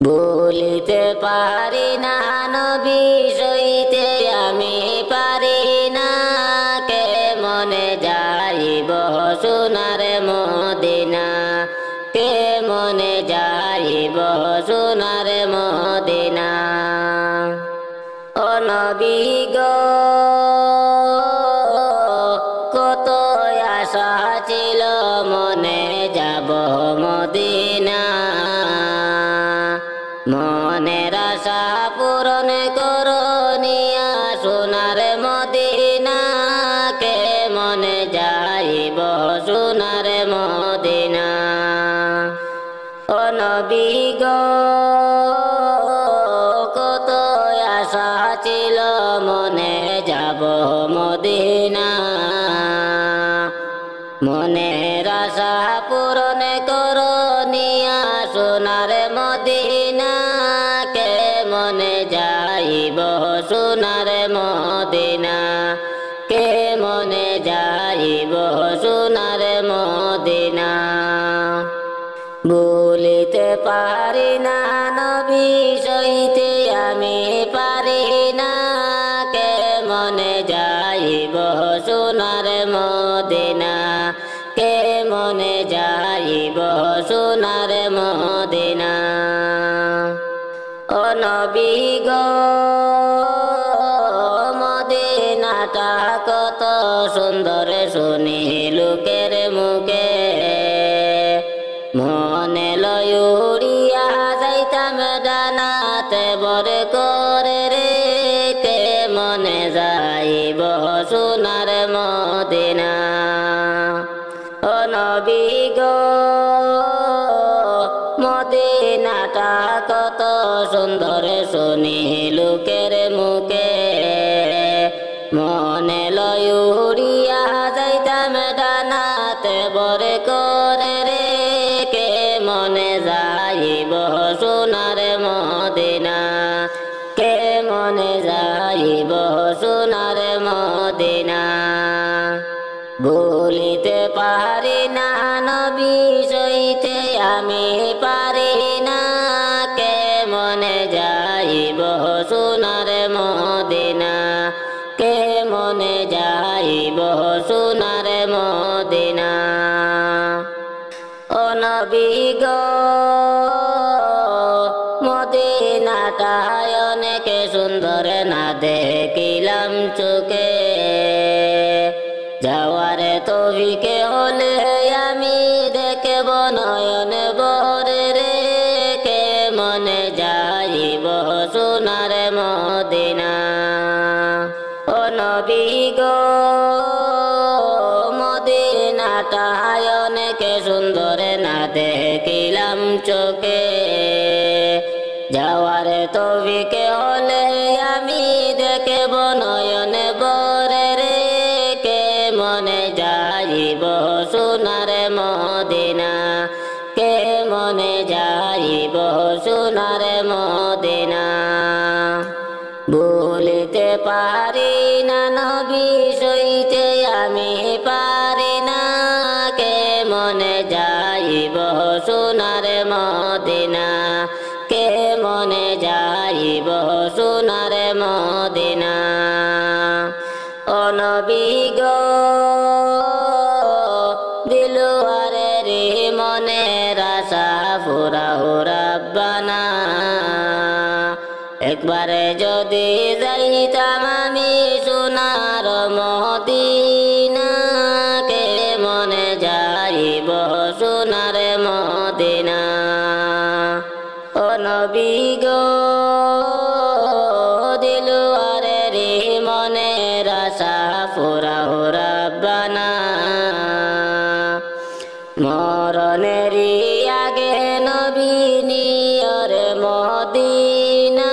ভুলিতে পারি না নবী সইতে আমি পারি না কেমনে যাইব সোনার মদিনা কেমনে যাইব সোনার মদিনা ও নবী গো কত আশা ছিল মনে যাব মদিনা মনের আশা পূরণ করনিয়া সোনার মদিনা কেমনে যাইব সোনার মদিনা ও নবী গো কত আশা ছিল মনে যাব মদিনা মনের আশা পূরণ করনিয়া সোনার মদিনা কেমনে যাইব সোনার মদিনা কেমনে যাইব সোনার মদিনা ভুলিতে পারি না নবী সইতে আমি পারি না কেমনে যাইব সোনার মদিনা কেমনে যাইব সোনার মদিনা ও নবী গো মদিনাটা কত সুন্দর শুনি লোকের মুখে মনে লয় উড়িয়া যাইতাম ডানাতে বর করে রে কেমনে যাইব সোনার মদিনা ও নবী গো মদিনাটা কত সুন্দর শুনি লোকের মুখে মনে লয় উড়িয়া যাইতাম ডানাতে বর করে রে কেমনে যাইব সোনার মদিনা কেমনে যাইব সোনার মদিনা ভুলিতে পারি না নবী সইতে আমি পারি না কেমনে যাইব সোনার মদিনা কেমনে যাইব সোনার মদিনা ও নবী গো মদিনাটায় অনেক সুন্দর না দেখিলাম চোখে যাওয়ার তৌফিকে হলে আমি দেখব নয়ন ভরে রে কেমনে যাইব সোনার মদিনা ও নবী গো মদিনাটায় অনেক সুন্দর না দেখিলাম চোখে যাওয়ার তৌফিকে হলে আমি দেখব নয়ন ভরে রে কেমনে যাইব সোনার মদিনা কেমনে যাইব সোনার মদিনা ভুলিতে পারি না নবী সইতে আমি পারি না কেমনে যাইব সোনার মদিনা কেমনে যাইব সোনার মদিনা ও নবী গো দিলওয়ারে রে মনের আশা ফুরাও রাব্বানা একবারে যদি যাইতাম আমি সোনার মদিনা কেমনে যাইব সোনার মদিনা ও নবী গো দিলওয়ারে রে মনের আশা ফুরাও রাব্বানা মরণেরই আগে নবী নিয়র মদিনা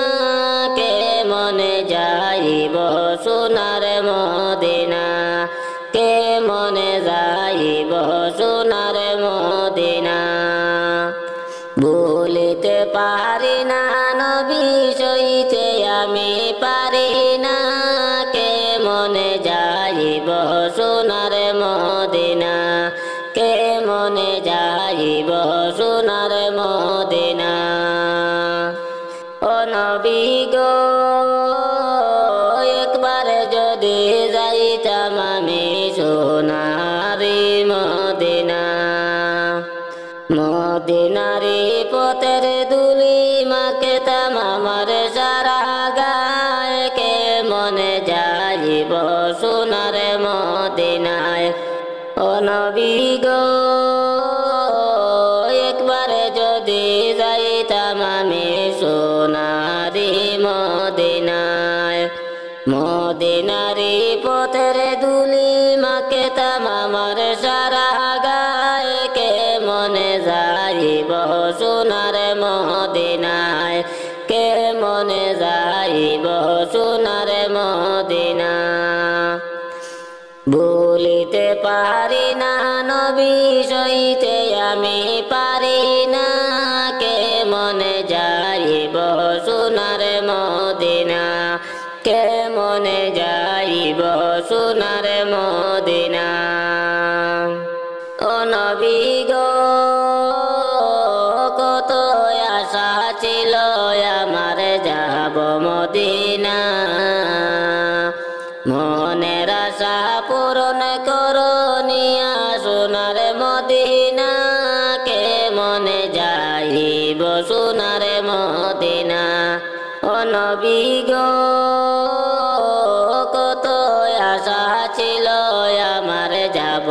কেমনে যাইব সোনার মদিনা কেমনে যাইব সোনার মদিনা ভুলিতে পারি না নবী সইতে আমি পারি না কেমনে যাইব সোনার মদিনা কেমনে যাইব সোনার মদিনা। নবী গো একবার যদি যাইতাম আমি সোনারি মদিনা মদিনারি পথের ধুলি মাখতাম আমার সারা গায়ে কে মনে যাইব সোনার মদিনায় ও নবী গো একবার যদি যাইতাম আমি সোনারি মদিনায় মদিনারি পথের ধুলি মাখতাম আমার সারা গায়ে কে মনে যাইব সোনার মদিনায় কে মনে যাইব সোনার মদিনা ভুলিতে পারি না নবী সইতে আমি পারি না কে মনে যাইব সোনার মদিনা কে মনে যাইব সোনার মদিনা ও নবী গো কত আশা ছিল আমার যাব মদিনা মনের আশা পূরণ করো নিয়া সোনার মদিনা কে মনে যাইব সোনার মদিনা ও নবী গো কত আশা ছিল আমার যাব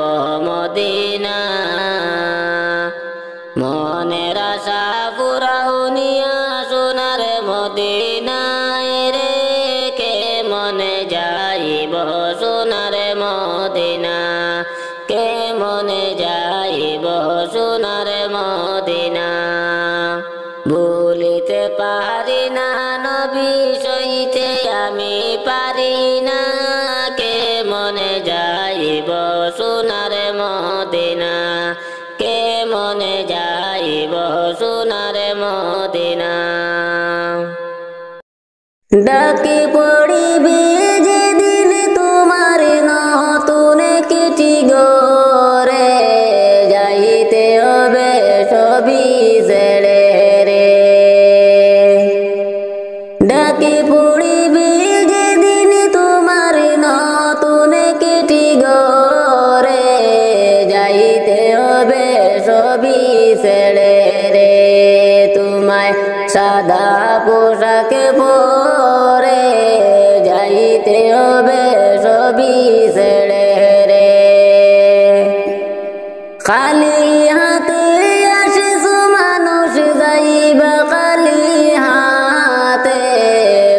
মদিনা মনের আশা পুরাও নিয়া সোনার মদিনায় রে কে মনে যাইব সোনার মদিনা কে মনে যাইব সোনার মদিনা ভুলিতে পারি না নবী সইতে আমি পারি না কে মনে যাইব সোনার মদিনা কে মনে যাইব সোনার মদিনা ডাকি পড়িবে যেদিন তোমার নতুন চিঠি গরে যাইতে হবে সবই ছেড়ে রে ডাকি পড়িবে যেদিন তোমার নতুন চিঠি গরে যাইতে হবে সবই ছেড়ে রে তোমায় সাদা পোশাক পরে যাইতে হবে সবই ছেড়ে রে খালি হাতে আসিছো মানুষ যাইবা খালি হাতে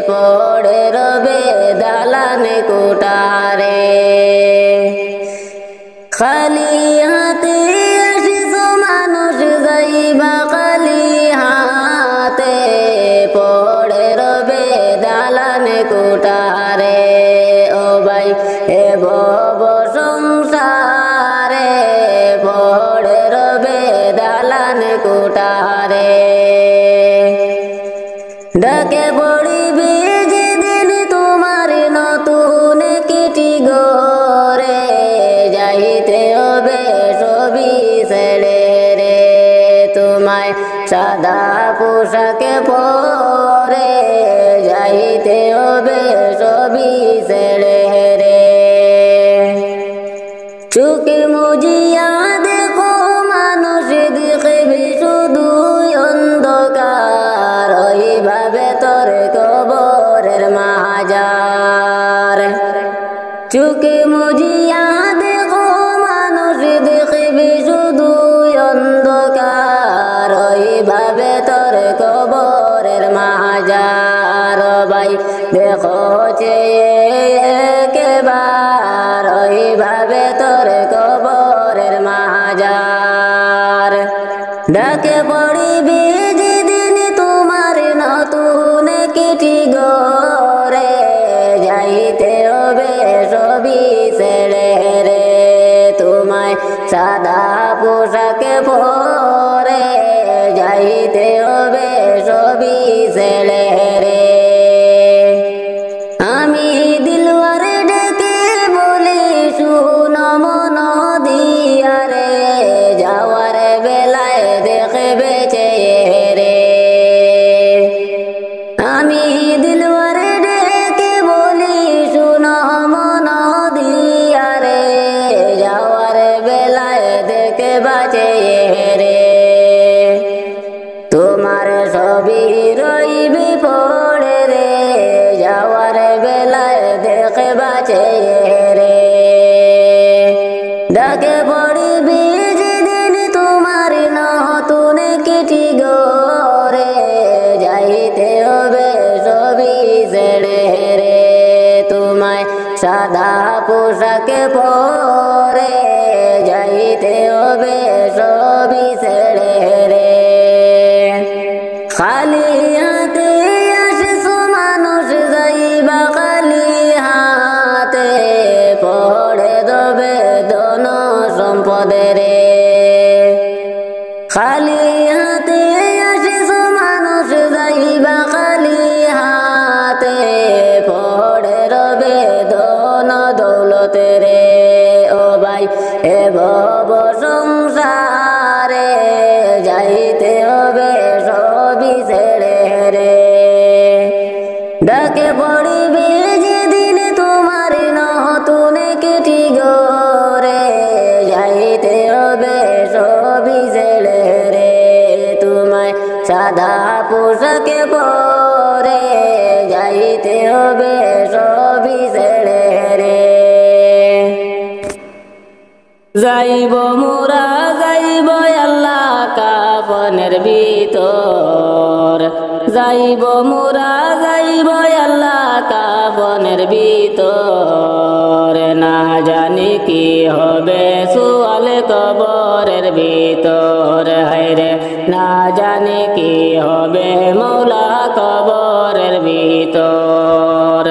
পড়ে রবে দালান কোটারে খালি হাতে আসিছো মানুষ যাইবা খালি হাতে পড়ে রবে দালান কোটারে ও ভাই এ ভব সংসারে পড়ে রবে দালান কোটারে ডাকে পড়িবে যেদিন তোমার নতুন চিঠি গরে যাইতে হবে সবই ছেড়ে রে তোমায় সাদা পোশাকে পরে যাইতে হবে সবই ছেড়ে রে চোখে মুজিয়া দেখো মানুষ দেখবে শুধু অন্ধকার ওইভাবে তোর কবরের মাজার চোখে মুজিয়া দেখো মানুষ দেখবে শুধু অন্ধকার ওইভাবে তোর কবরের মাজার ভাই দেখো একবার ওইভাবে তোর কবরের মাজার ডাকে পড়িবে যেদিন তোমার নতুন চিঠি গরে যাইতে হবে সবই ছেড়ে রে তোমায় সাদা পোশাকে পরে যাইতে হবে সবই ছেড়ে রে আমি দিলওয়ারে ডেকে সবই রইবি পড়ে রে, যাওয়ার বেলায় দেখে বাঁচে রে। ডাকে পড়িবি যেদিন তোমার নতুন চিঠি গরে, যাইতে হবে সবই ছেড়ে রে। তোমায় সাদা পোশাকে পরে, যাইতে হবে সবই ছেড়ে রে। খালি হাতে আসিস মানুষ, যাইবা খালি হাতে, পড়ে দেবে ধন সম্পদে রে। খালি হাতে আসিস মানুষ, যাইবা খালি হাতে, পড়ে রবে ধন দৌলতে রে। ও ভাই এ ভব সংসারে, যাইতে হবে সবই ছেড়ে রে। ডাকে পড়িবি যেদিন তোমার নতুন চিঠি গরে, যাইতে হবে সবই ছেড়ে রে। তোমায় সাদা পোশাকে পরে, যাইতে হবে সবই ছেড়ে রে। যাইব মোরা যাইব আল্লাহ কাফনের ভিতর, যাইব মোরা যাইব আল্লাহ কাফনের ভিতর। না জানি কি হবে সুয়াল কবরের ভিতর, হায়রে না জানি কি হবে মৌলা কবরের ভিতর।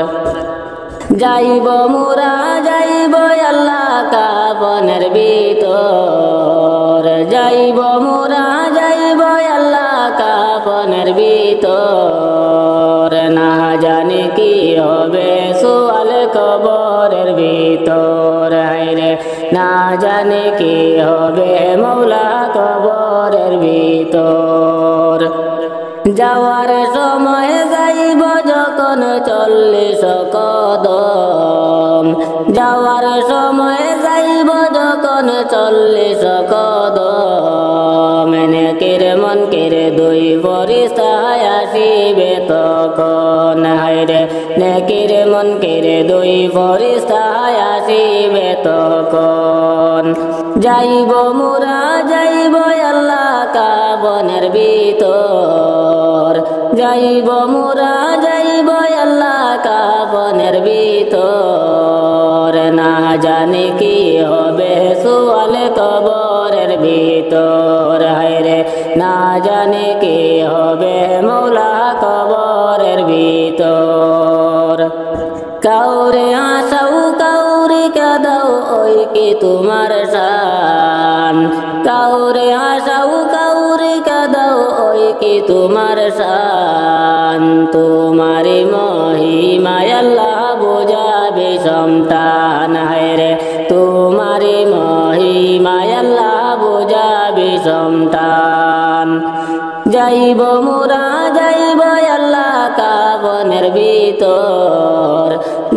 যাইব মোরা যাইব আল্লাহ কাফনের ভিতর, যাইব মোরা যাইব আল্লাহ কাফনের ভিতর। না জানি কি হবে সুয়াল কবরের ভিতর, হায়রে না জানি কি হবে মৌলা কবরের ভিতর। যাওয়ার সময় যাইব যখন 40 কদম, যাওয়ার সময় যাইব যখন 40 কদম। নেকির মনকির দুই ফেরেশতায় আসিবে তখন, হায়রে নেকির মনকির দুই ফেরেশতায় আসিবে তখন। যাইব মোরা যাইব আল্লাহ কাফনের ভিতর, যাইব মোরা যাইব আল্লাহ কাফনের ভিতর। না জানি কি হবে সুয়াল কবরের ভিতর, হায়রে না জানি কি হবে মৌলা কবরের ভিতর। কাউরে হাসাও কাউরে কাঁদাও ওই কি তোমার শান, কাউরে হাসাও কাউরে কাঁদাও ওই কি তোমার শান। তোমারি মহিমায় আল্লাহ বুঝাবে সন্তান, হায়রে তোমারি মহিমায় আল্লাহ বুঝাবে সন্তান। যাইব মোরা যাইব আল্লাহ কাফনের ভিতর,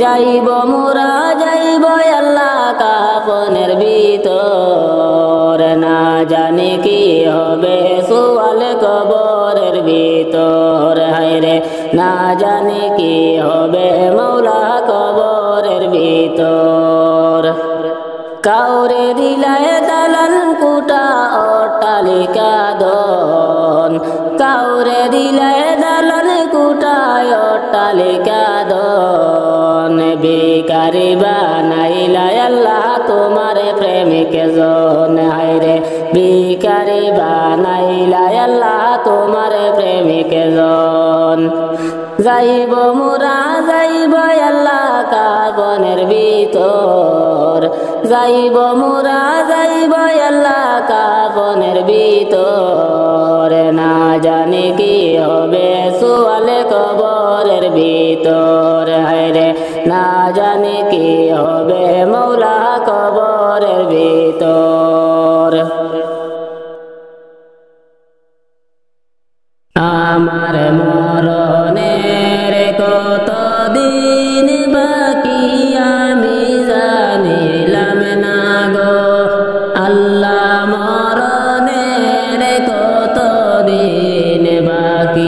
যাইব মোরা যাইব আল্লাহ কাফনের ভিতর। না জানি কি হবে সুয়াল কবরের ভিতর, হায়রে না জানি কি হবে মৌলা কবরের ভিতর। কাউরে দিলায় দালান কুটা অট্টালিকা ধন, কাউরে দিলায় দালান কুটায় অট্টালিকা ধন। ভিখারি বানাইলায় আল্লাহ তোমার প্রেমিক জন, হায়রে ভিখারি বানাইলায় আল্লাহ তোমার প্রেমিক জন। যাইব মোরা যাইব আল্লাহ কাফনের ভিতর, যাইব মোরা যাইব আল্লাহ কাফনের ভিতর। না জানি কি হবে সুয়াল কবরের ভিতর, হায়রে না জানি কি হবে মৌলা কবরের ভিতর। আমার মরণের কত দিন বাকি আমি জানিলাম না গো আল্লাহ, মরণের কত দিন বাকি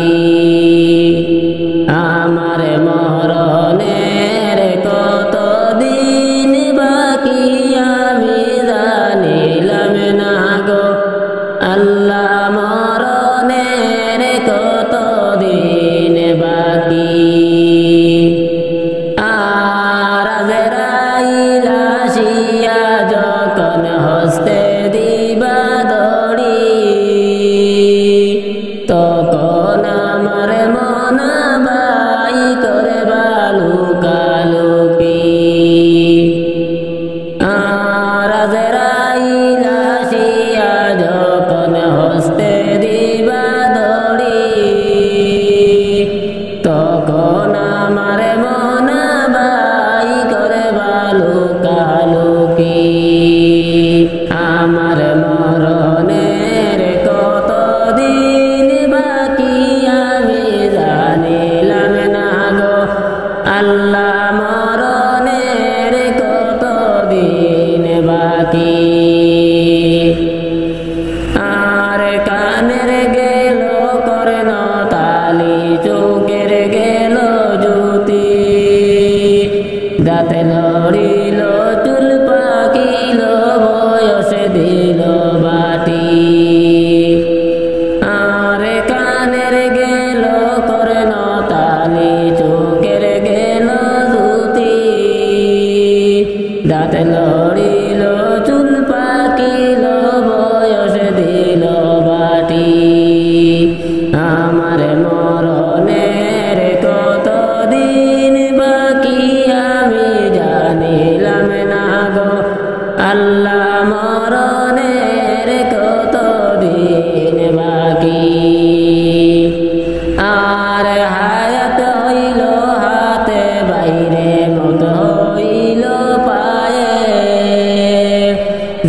আর হায়াত হইল হাতে বাইরে মত হইল পায়ে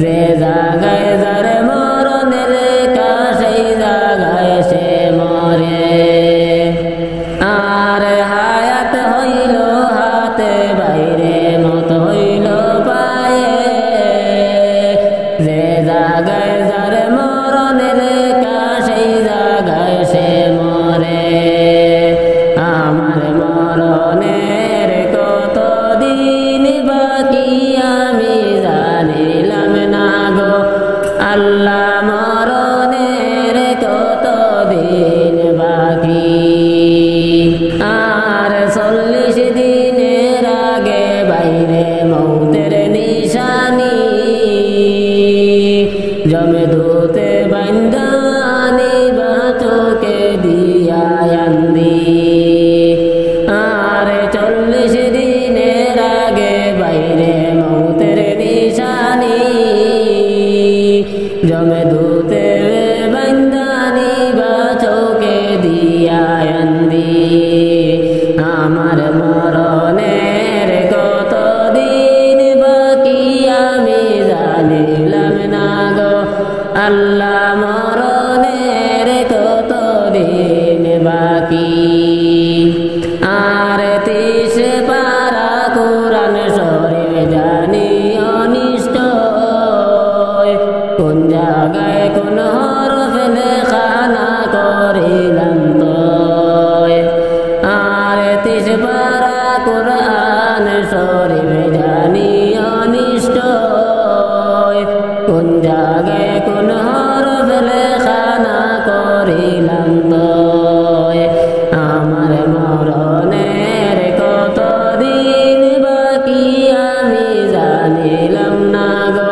যে জাগায় যার মরণের লেখা সেই জাগায় সে মরে আর হায়াত হইল হাতে বাইরে মত হইল পায়ে যে জাগায় যার মরণের লেখা সেই জাগায় সে মরে আমার মরণের কত দিন বাকি আমি জানিলাম না গো আল্লাহ মরণের কত দিন বাকি আর 40 দিনের আগে বাইরে মৌতের নিশানি জমে ধুতে বান্দানি বাচোকে দিয়া আন্দি আর 40 দিনের আগে বাইরে মৌতের নিশানি জমে ধুতে বান্দানি বাচোকে দিয়া আন্দি আমার মরণের কত দিন বাকি আমি জানিলাম না গো আল্লাহ মরণের কত দিন বাকি আর 30 পারা কোরআন শরীফ জানি অনিষ্ট কোন জায়গায় কোন হরফ লেখা না করিলাম তো আর 30 পারা কোরআন শরীফ জানি অনিষ্ট কোন জায়গায় কোন হরফ লেখা না করিলাম তো আমার মরণের কত দিন বাকি আমি জানিলাম না গো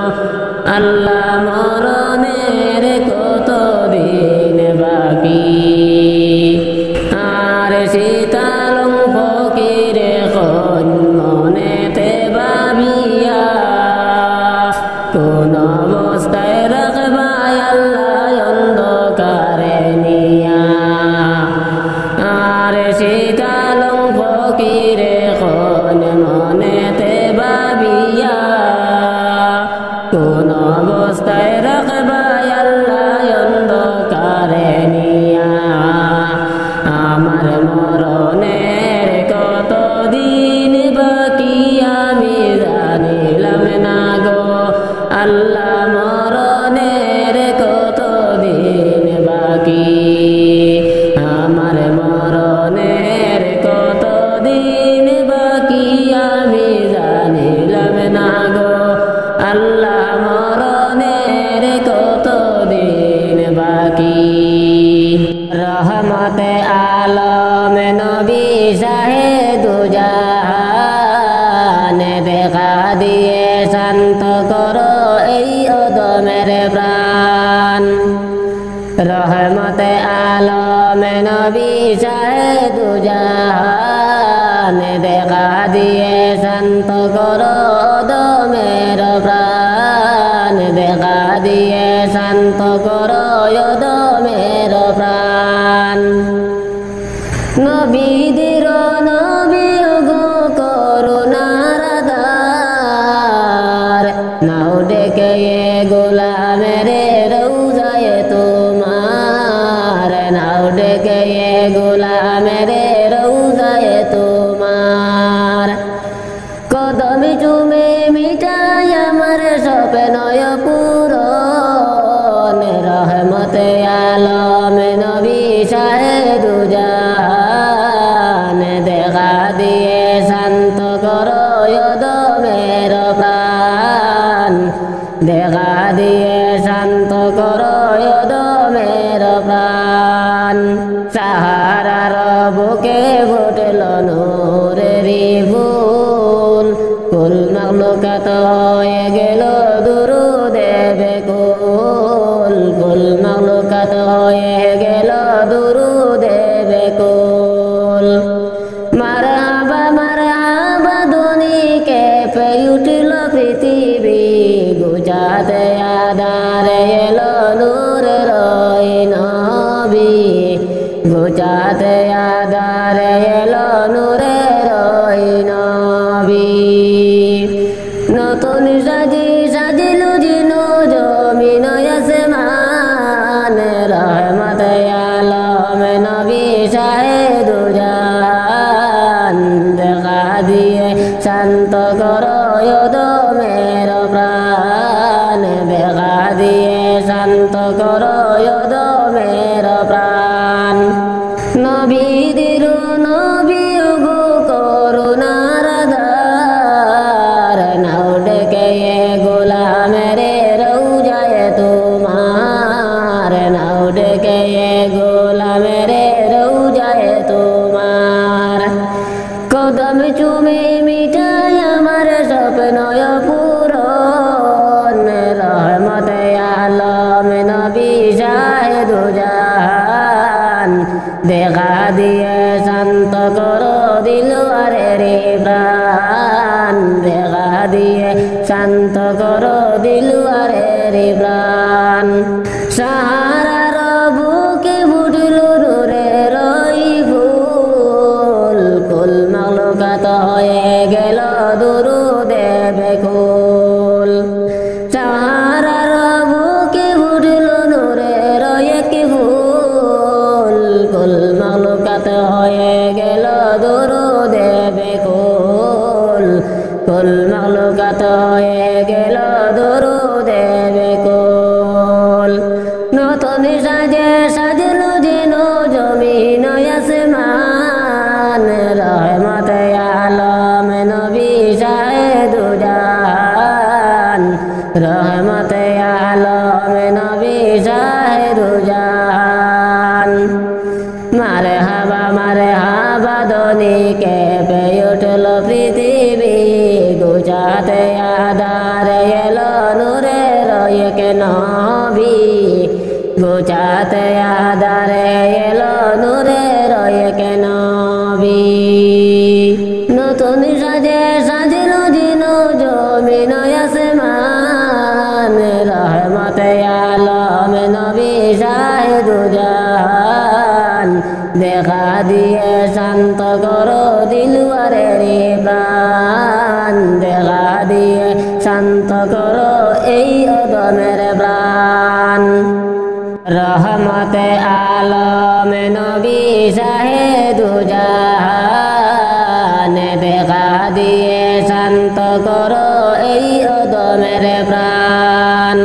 আল্লাহ মরণের কত দিন বাকি আর শীতালং ফকিরে কোন মনেতে ভাবিয়া কোন অবস্থায় রাখবাই আল্লাহ অন্ধকারে নিয়া আর শীতালং ফকিরে কোন মনেতে ভাবিয়া কোন অবস্থায় রাখবাই আল্লাহ অন্ধকারে নিয়া আমার মরণের কত দিন বাকি আমি জানিলাম না গো আল্লাহ মরণের কত দিন বাকি আমার মরণের কত দিন বাকি আমি জানিলাম না গো আল্লাহ মরণের কত দিন বাকি রহমতে আলম নবী শাহেদু জাহান দেখা দিয়ে শান্ত করো এই অদমের প্রাণ রহমতে আলম নবী শাহেদু জাহান দেখা দিয়ে শান্ত করো অদমের প্রাণ দেখা দিয়ে শান্ত করো অদমের প্রাণ নবীদের নবী গো করুণার ধার নাও ডেকে গোলামের রৌজায় তোমার নাও ডেকে গোলামের রৌজায় তোমার কদম চুমে মিটাই আমার স্বপ্নয় পূরণ রহমতে আলম নবী শাহেদু জাহান দেখা দিয়ে শান্ত করো অদমের প্রাণ দেখা দিয়ে শান্ত করো অদমের প্রাণ সাহারার বুকে ফুটল নূরেরি ফুল কুল মাখলুকাত হয়ে গেল দুরুদে বেকুল কুল মাখলুকাত হয়ে গেল দুরুদে বেকুল মারহাবা মারহাবা ধ্বনি কেঁপে উঠল পৃথিবী গুজাতে আধারে এলো নূরের নবী গুজাতে ঘুচাতে আধারে এলো নূরের ওই নবী নতুন সাজিল জিনো জমিন আসমান রহমতে আলম নবী শাহেদু জাহান দেখা দিয়ে শান্ত করো দমের প্রাণ দেখা দিয়ে শান্ত করো দমের প্রাণ নবীদের নবী গো করুণার ধার নাও ডেকে গোলামের রৌজায় তোমার নাও ডেকে গোলামের রৌজায় তোমার কদম চুমে মিটাই আমার স্বপ্ন পূরণ রহমতে আলম নবী শাহেদু জাহান দেখা দিয়ে শান্ত করো দিলওয়ারের প্রাণ দেখা দিয়ে শান্ত করো দিলওয়ারের প্রাণ সাহারার বুকে ফুটলো নূরের ওই ফুল কুল মাখলুকাত হয়ে গেল দুরুদে বেকুল সাহারার বুকে ফুটলো নূরের এক ফুল কুল মাখলুকাত হয়ে গেল দুরুদে বেকুল কুল মাখলুকাত হয়ে গেল দুরুদে বেকুল নতুন সাজলো যেন জমিন আসমান রহমতে আলম নবী শাহেদু জাহান রহমতে আলম নবী শাহেদু জাহান মারে হাবা ধ্বনি কেঁপে উঠল পৃথিবী গুজাতে আধারে এলো নূরের এক নবী গুজাতে আধারে এলো নূরের এক নবী নতুন সাজিলো জিনো জমিন আসমান রহমতে আলম নবী শাহেদু জাহান দেখা দিয়ে শান্ত করো দিলওয়ারের প্রাণ দেখা দিয়ে শান্ত করো এই অদমের প্রাণ রহমতে আলম নবী শাহেদু জাহান দেখা দিয়ে শান্ত করো এই অদমের প্রাণ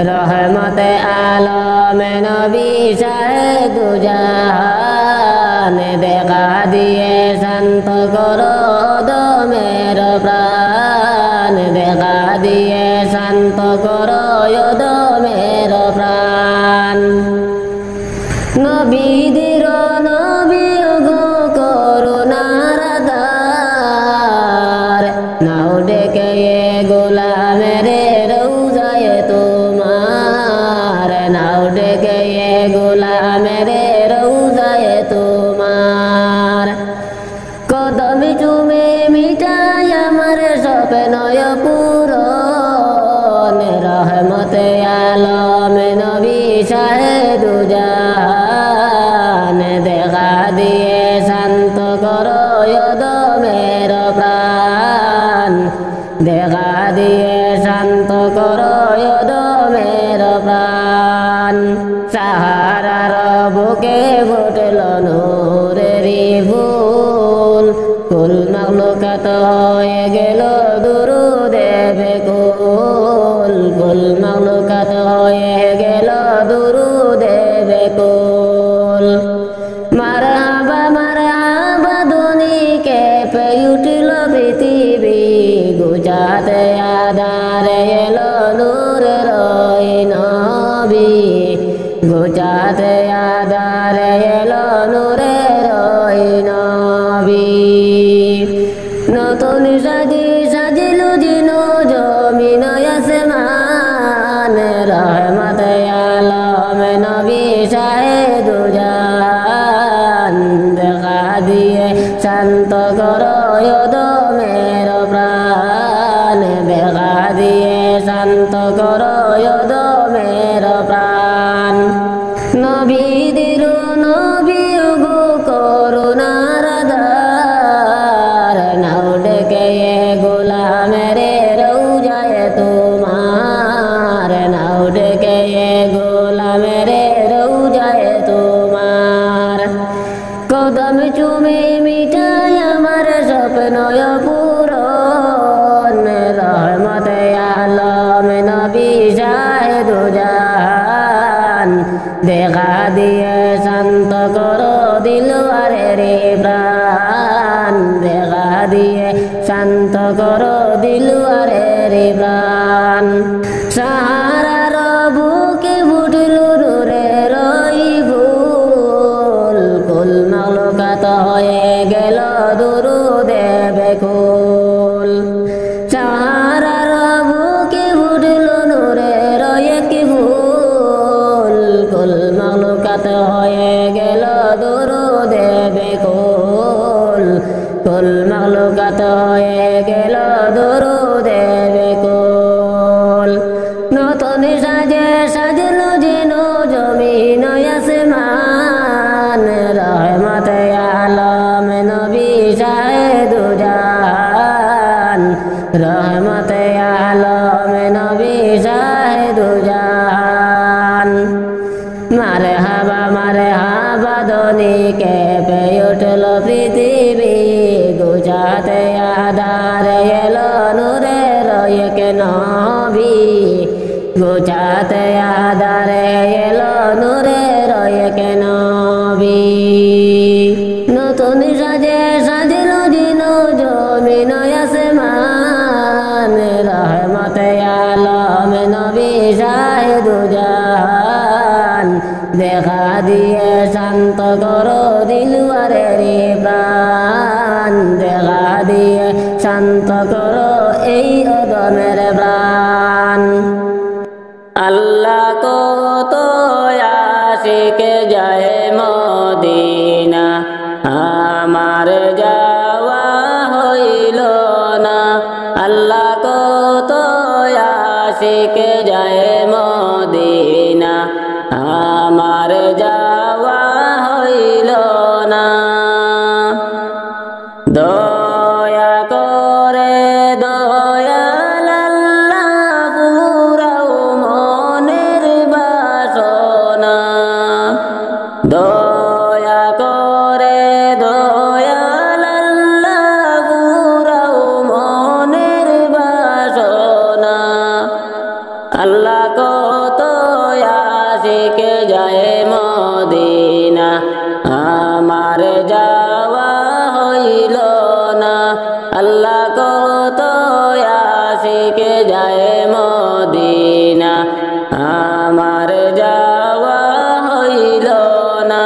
রহমতে আলম নবী শাহেদু জাহান দেখা দিয়ে শান্ত করো অদমের প্রাণ দেখা দিয়ে শান্ত করো অদমের প্রাণ নবীদের নবী গো করুণার ধার নাও ডেকে গোলামের রৌজায় তোমার নাও ডেকে গোলামের রৌজায় তোমার কদম চুমে মিটাই আমার স্বপ্ন পূরণ রহমতে আলম নবী শাহেদু জাহান দেখা দিয়ে শান্ত করো দমের প্রাণ দেখা দিয়ে শান্ত করো দমের প্রাণ সাহারার বুকে ফুটল নূরের ফুল কুল মাখলুকাত হয়ে গেল দুরুদে বেকুল কুল মাখলুকাত হয়ে গেল দুরুদে বেকুল মারহাবা ধ্বনি কেঁপে উঠল পৃথিবী গুজাতে আধারে এলো নূরের ওই নবী গুজাতে আধারে এলো নূরের ওই নবী নতুন সাজিলো জিনো জমিন আসমান রহমতে আলম নবী শাহেদু জাহান দেখা দিয়ে শান্ত করো দমের প্রাণ দেখা দিয়ে শান্ত করো দমের প্রাণ নবীদের নবী কদম চুমে মিটাই আমার স্বপ্ন পূরণ রহমতে আলম নবী শাহেদু জাহান দেখা দিয়ে শান্ত করো দিলওয়ারের প্রাণ দেখা দিয়ে শান্ত করো দিলওয়ারের প্রাণ সাহারার বুকে ফুটলো নূরের ফুল কুল মাখলুকাত হয়ে গেল দুরুদে বেকুল সাহারার বুকে ফুটলো নূরের ফুল কুল মাখলুকাত হয়ে গেল দুরুদে বেকুল কুল মাখলুকাত হয়ে গেল দুরুদে বেকুল নতুন সাজে সাজলো যেন জমিন আসমান রহমতে আলম নবী শাহেদু জাহান রহমতে আলম নবী শাহেদু জাহান মারে হাবা ধ্বনি কেঁপে উঠল পৃথিবী গুজাতে আধার এলো নূরের এক নবী গুজাতে আধার এলো নূরের এক নবী নতুন সাজে সাজলো যেন জমিন আসমান রহমতে আলম নবী শাহেদু জাহান দেখা দিয়ে শান্ত করো দিলওয়ারের প্রাণ দেখা দিয়ে শান্ত করো এই অদমের প্রাণ আল্লাহ কত আশিকে যায় মদিনা আমার যাওয়া হইল না আল্লাহ কত আশিকে যায় মদিনা আমার যাওয়া হইল না দয়া করে দয়াল আল্লাহ পুরাও মনের বাসনা দয়া করে দয়াল আল্লাহ পুরাও মনের বাসনা আল্লাহ কত আশিকে যায় মদিনা আমার যাওয়া হইল না আল্লাহ কত আশিকে যায় মদিনা আমার যাওয়া হইল না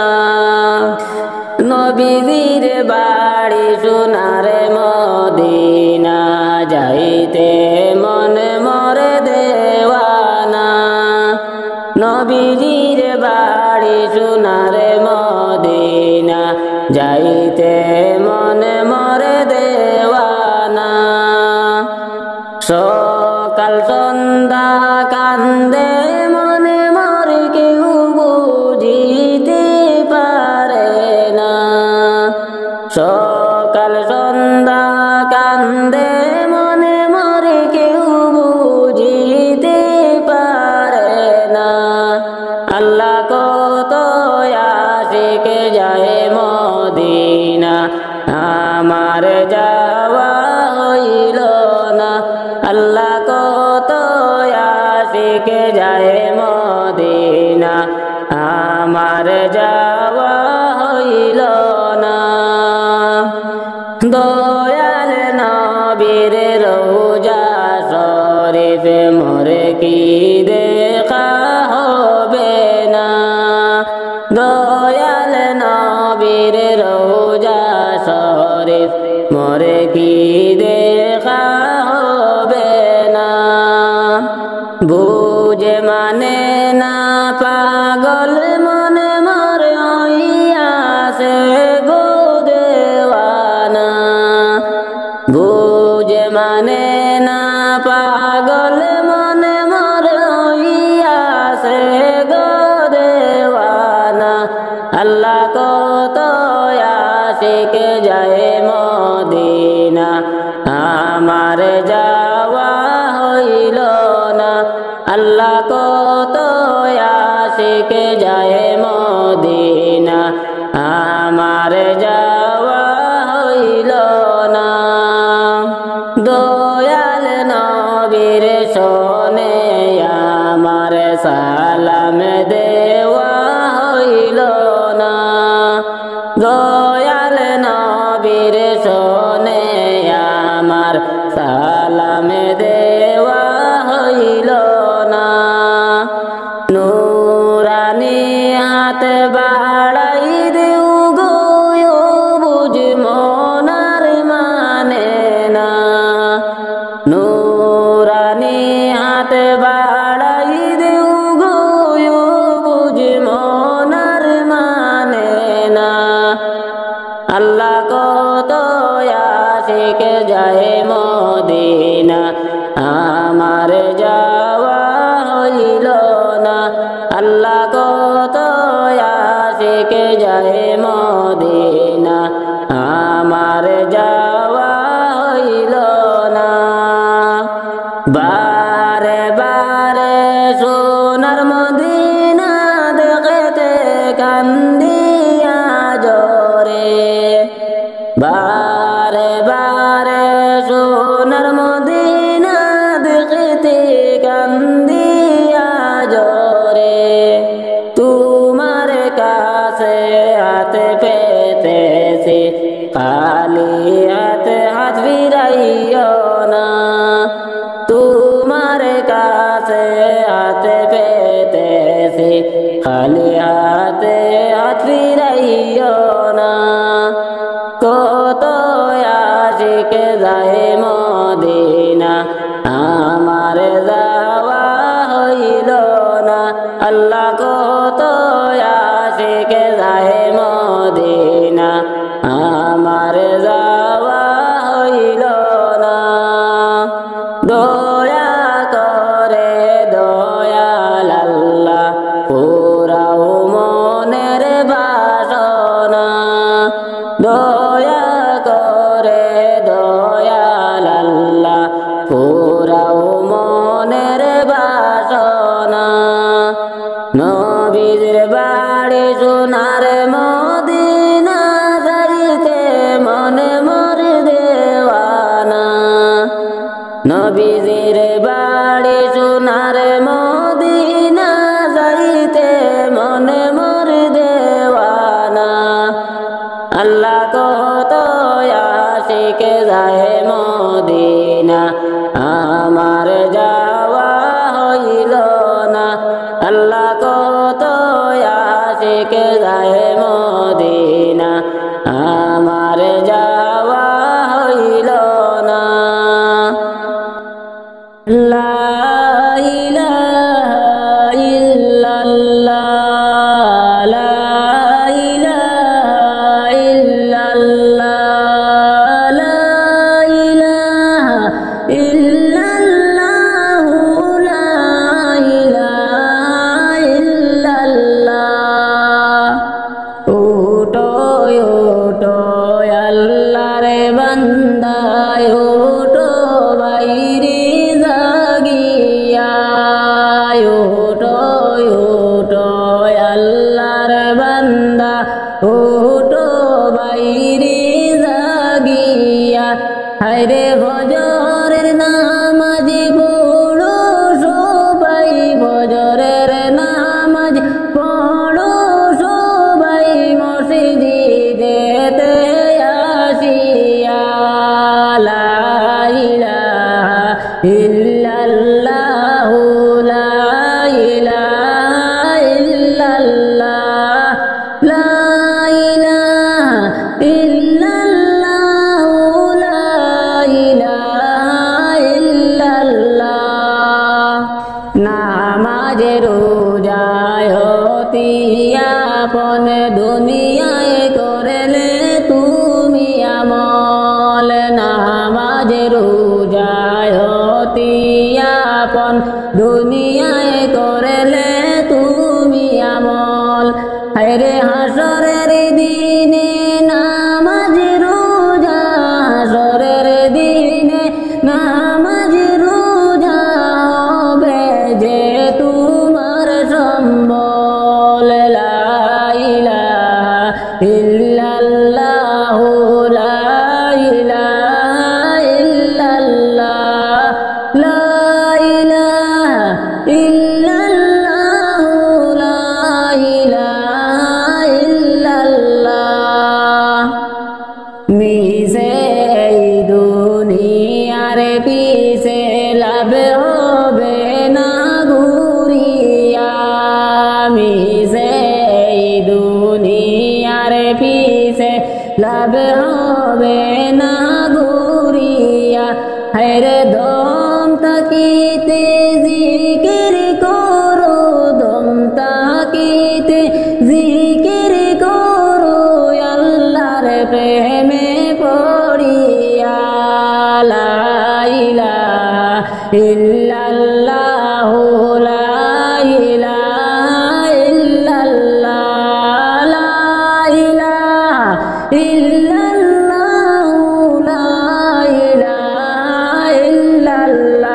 নবীজির বাড়ি সোনার মদিনা যাইতে মনে মরে দেওয়ানা নবীজির বাড়ি সোনার মদিনা যাইতে মনে মরে দেওয়ানা সকাল সন্ধ্যা কান্দে মনে মরে কেউ বুঝিতে পারে না সকাল সন্ধ্যা কান্দে মনে মরে কেউ বুঝিতে পারে না আল্লাহ কত আশিকে যায় মদিনা আমার যাওয়া হইল না আল্লাহ কত আশিকে যায় মদিনা আমার যাওয়া হইল না দয়াল নবীর রওজা শরীফ মোরে কি দেখা হবে না দয়াল নবীর রওজা শরীফ মোরে কি দেখা হবে না বুঝে মানে না পাগল মনে মর হইয়াছে গো দেওয়ানা বুঝে মানে না পাগল মনে মর হইয়াছে গো দেওয়ানা আল্লাহ কত আশিকে যায় মদিনা আমার যাওয়া হইল না আল্লাহ কত আশিকে যায় মদিনা আমার আমার যাওয়া হইল না। দয়াল নবীর শোনে আমার সালাম দেওয়া হইল না। দয়াল নবীর শোনে আমার সালাম দেওয়া হইল না। নুরানি হাত বাড়াই দেউ গো বুঝ মনার মানে না। নুরানি হাত বাড়াই দেউ গো বুঝ মনার মানে না। আল্লাহ কত আশিক যায় মদিনা আমার যাওয়া হইল না। আল্লাহ কত আশিক যায় মদিনা আমার যাওয়া হইল না। বারে বারে সোনার মদিনা দেখতে কান্দিয়া জরে। বারে বারে সোনার মদিনা দেখতে কান্দিয়া জরে। তোমার কাছে হাত পেতেছি খালি হাতে হাত ফিরাইও না। তোমার কাছে হাত পেতেছি খালি হাতে হাত ফিরাইও না। কত আশিক যায় মদিনা আমার যাওয়া হইল না। আল্লাহ কত আশিক যায় মদিনা আমার যাওয়া হইল না। দয়া করে দয়াল আল্লাহ পুরাও মনের বাসনা। দয়া করে দয়াল আল্লাহ পুরাও মনের বাসনা। নবীর বাড়ি সোনার মদিনা যাইতে মনে মোর দেওয়ানা। নবীর বাড়ি সোনার মদিনা যাইতে মনে মোর দেওয়ানা। আল্লাহ কত আশিক যায় মদিনা আমার যাওয়া হইল না। আল্লাহ কত আশিক যায় মদিনা আমার যাওয়া হইল না। লা ইলাহা ইল্লাল্লাহ লা ইলাহা ইল্লাল্লাহ লা ইলাহা ইল্লাল্লাহ লা ইলাহা ইল্লাল্লাহ। ওটো ওটো আল্লাহর বান্দা ওটো বাইরে জাগিয়া। ওটো ওটো আল্লাহর বান্দা ওটো বাইরে জাগিয়া। হায়রে ফজরের নামাজ পড়ো সবাই ফজরের নামাজ পড়ো সবাই মসজিদেতে আসিয়া। লা ইলাহা ইল্লাল্লাহ লা ইলাহা ইল্লাল্লাহ লা ইলাহা ইল্লাল্লাহ লা ইলাহা ইল্লাল্লাহ। নামাজ রোজায় অতি আপন দুনিয়ায় করলে তুমি আমল। নামাজ রোজায় অতি আপন দুনিয়ায় করলে তুমি আমল। হায়রে হাসরের দিনে নামাজ রোজা হাসরের দিনে নামাজ রোজা হবে যে তোমার সম্বল। লা ইলাহা ইল্লাল্লাহ যাবে হবে না ঘুরিয়া হায়রে দম তাকিতে জিকির করো দম তাকিতে জিকির করো আল্লাহর প্রেমে পড়িয়া লা ইলাহা ইল্লাল্লাহু লা ইলাহা ইল্লাল্লাহ লা ইলাহা ইল্লাল্লাহু লা ইলাহা ইল্লাল্লাহ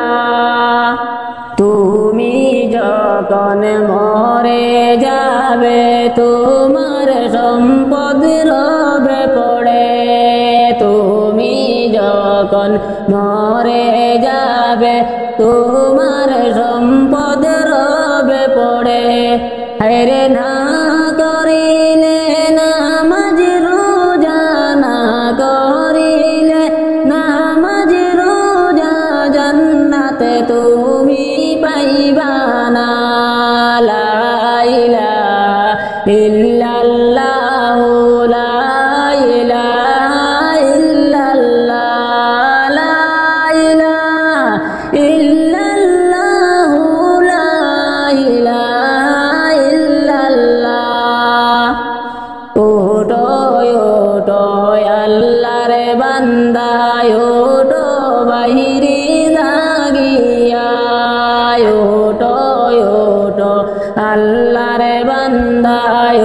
তুমি যখন মরে যাবে তোমার সম্পদ রবে পড়ে তুমি যখন মরে যাবে তোমার সম্পদ রবে পড়ে হায়রে না করিলে নামাজ রোজা না করিলে নামাজ রোজা জান্নাতে তুমি পাইবা না লা ইলাহা ইল্লাল্লাহু লা ইলাহা ইল্লাল্লাহ লা ইলাহা ইল্লাল্লাহু লা ইলাহা ইল্লাল্লাহ ওঠো ওঠো আল্লাহর বান্দা ওঠো বাহিরে জাগিয়া ওঠো ওঠো আল্লাহর বান্দা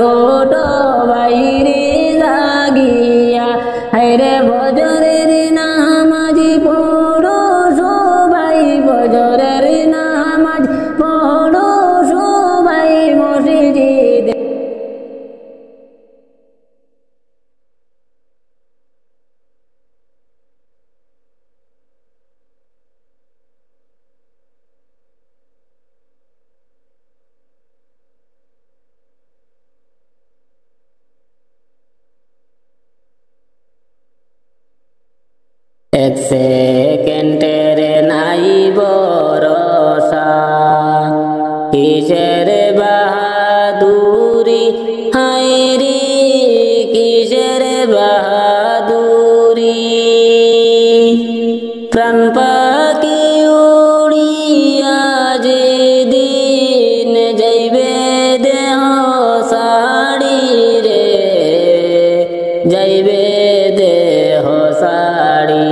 ওঠো বাহিরে জাগিয়া হায়রে ফজরের নামাজ পড়ো সবাই ফজরের নামাজ পড়ো সবাই মসজিদে এক সেকেন্ডের নাই ভরসা কিসের বাহাদুরি হায়রে কিসের বাহাদুরি প্রাণ পাখি উড়িয়া যেদিন যাইবে দেহ সাড়ি রে যাইবে দেহ সাড়ি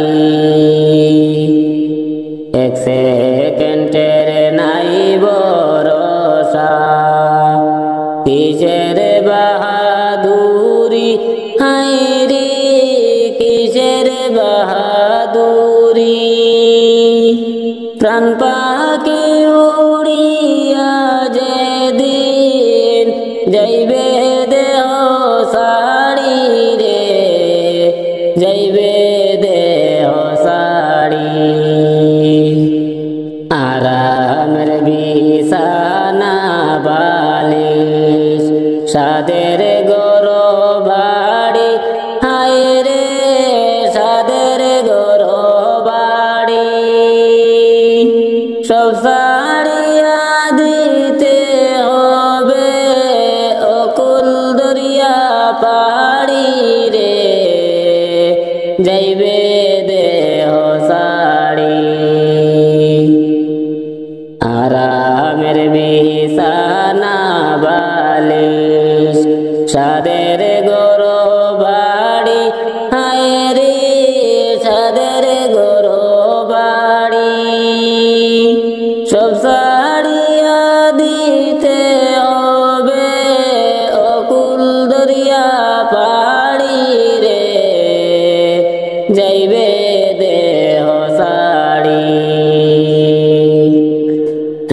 এক সেকেন্ডের নাই ভরসা কিসের বাহাদুরি হায়রে কিসের বাহাদুরি প্রাণ পাখি উড়িয়া যেদিন যাইবে দেহ সাড়ি রে যাইবে দেহ সাড়ি আরামের বিছানা বালিশ সাদের গরো বাড়ি হায়রে সাদের গরো বাড়ি সব সাড়িয়া দিতে হবে অকুল দরিয়া পাড়ি রে যাইবে দেহ সাড়ি আরামের বিছানা বালিশ সাদের গরো বাড়ি হায়রে সাদের গরো বাড়ি সব সাড়িয়া দিতে হবে অকুল দরিয়া পাড়ি রে যাইবে দেহ সাড়ি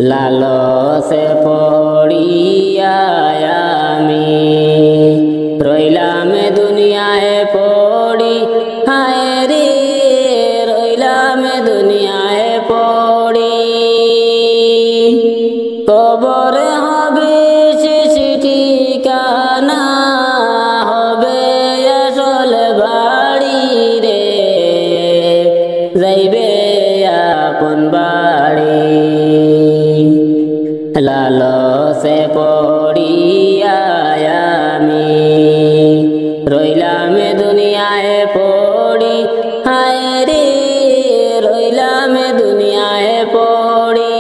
লালসে পড়িয়া আমি রইলাম দুনিয়ায় পড়ি হায়রে রইলাম দুনিয়ায় পড়ি কবর হবে শেষ ঠিকানা হবে আসল বাড়ি রে যাইবে আপন বাড়ি লালসে পড়িয়া আমি রইলাম দুনিয়া দুনিয়ায় পড়ি হায় রে রইলাম দুনিয়ায় পড়ি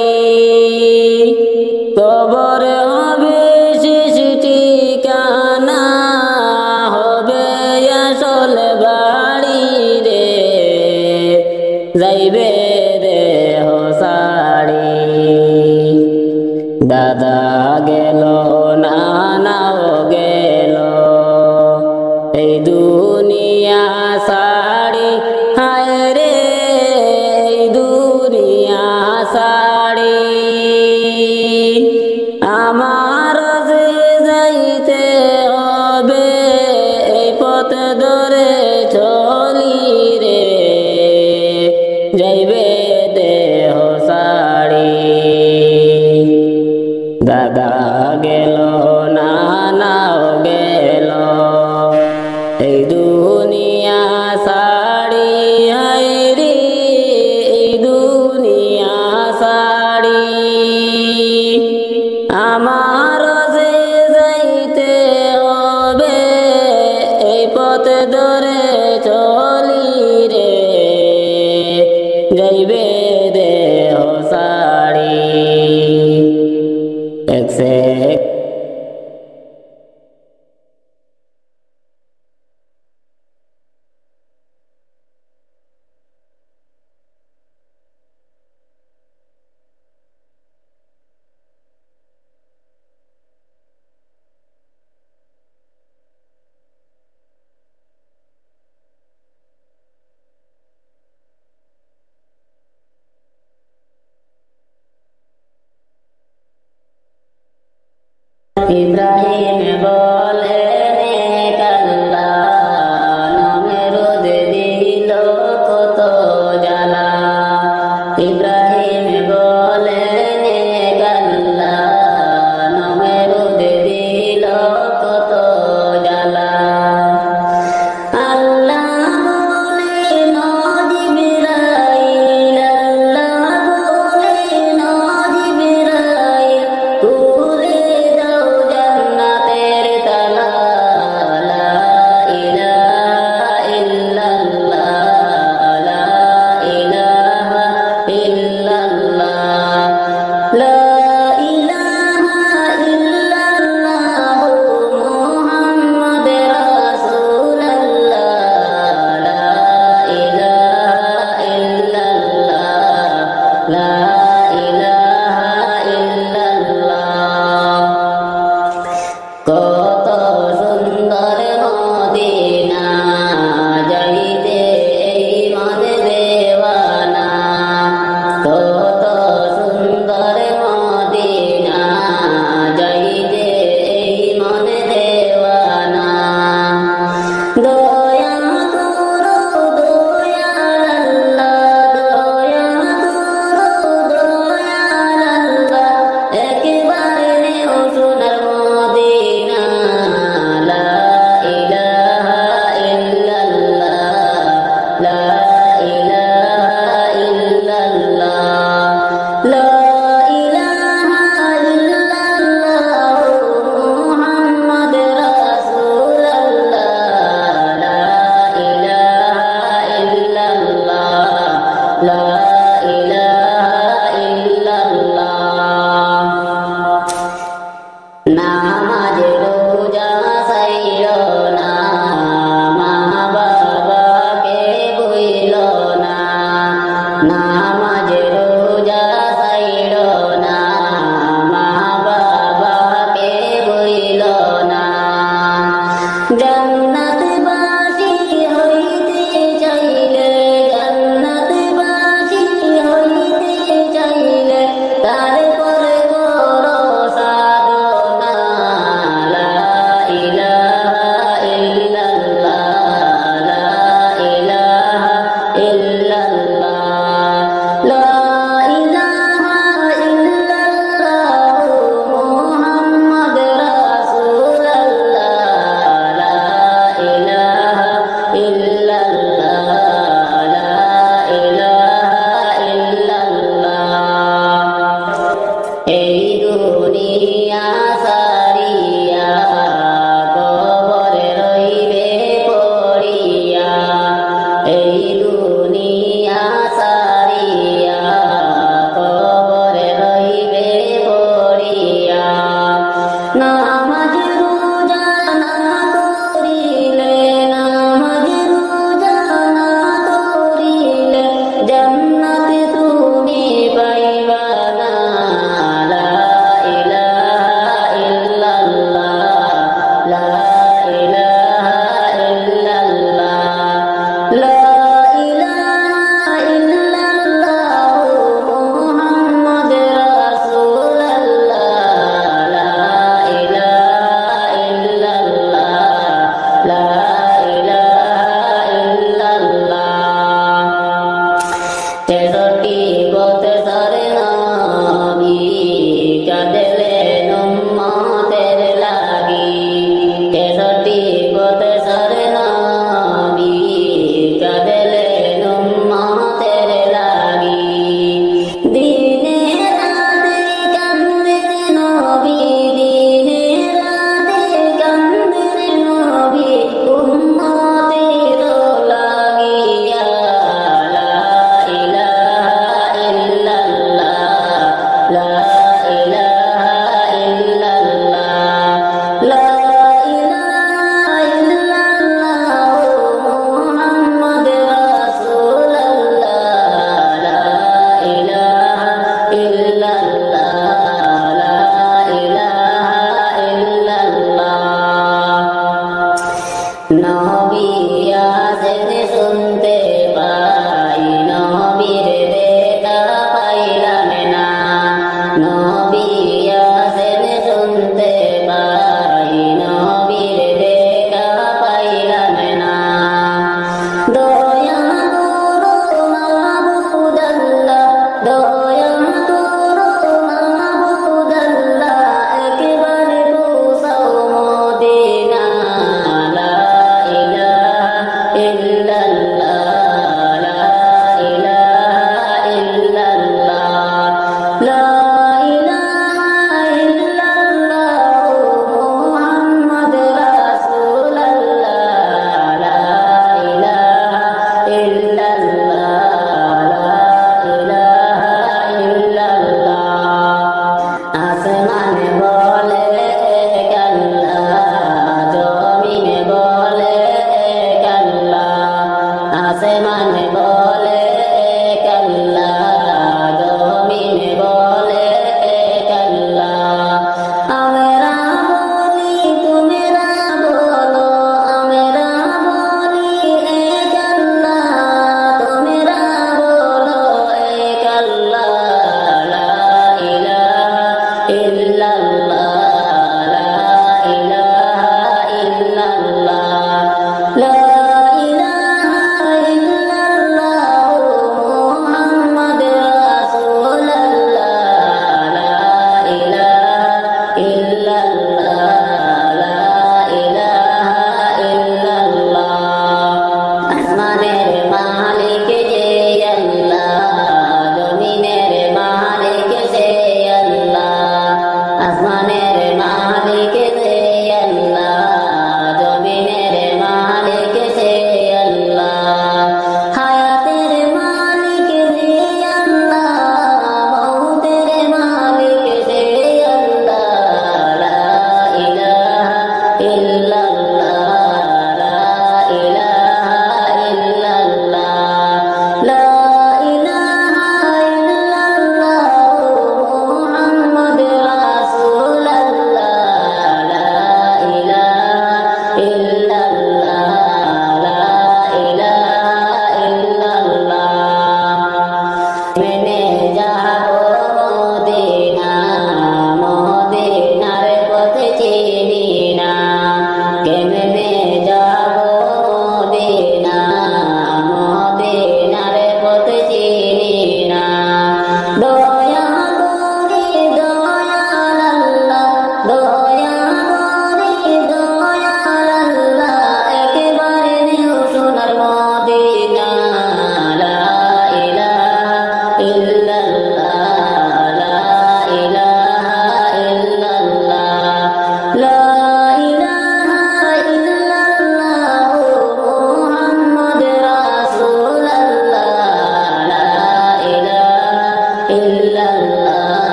কবর হবে শেষ ঠিকানা হবে আসল বাড়ি রে যাইবে দেহ সাড়ি দাদা গেল নানাও গেল এই দুনিয়া সাড়ি হায় রে এই দুনিয়া সাড়ি আমার যে যাইতে হবে এই পথ ধরে চলি রে যাইবে দেহ সাড়ি দাদা গেল নানাও গেল এই দুনিয়া সাড়ি হায় রে এই দুনিয়া সাড়ি আমার যে যাইতে হবে এই পথ ধরে চলি রে যাইবে দেহ সাড়ি ইব্রাহিম বলেন আল্লাহ নমরুদ দিল কত জ্বালা ইব্রাহিম বলেন আল্লাহ নমরুদ দিল কত জ্বালা আল্লাহ বলেন জিবরাইল আল্লাহ বলেন জিবরাইল তুলে দাও জান্নাতে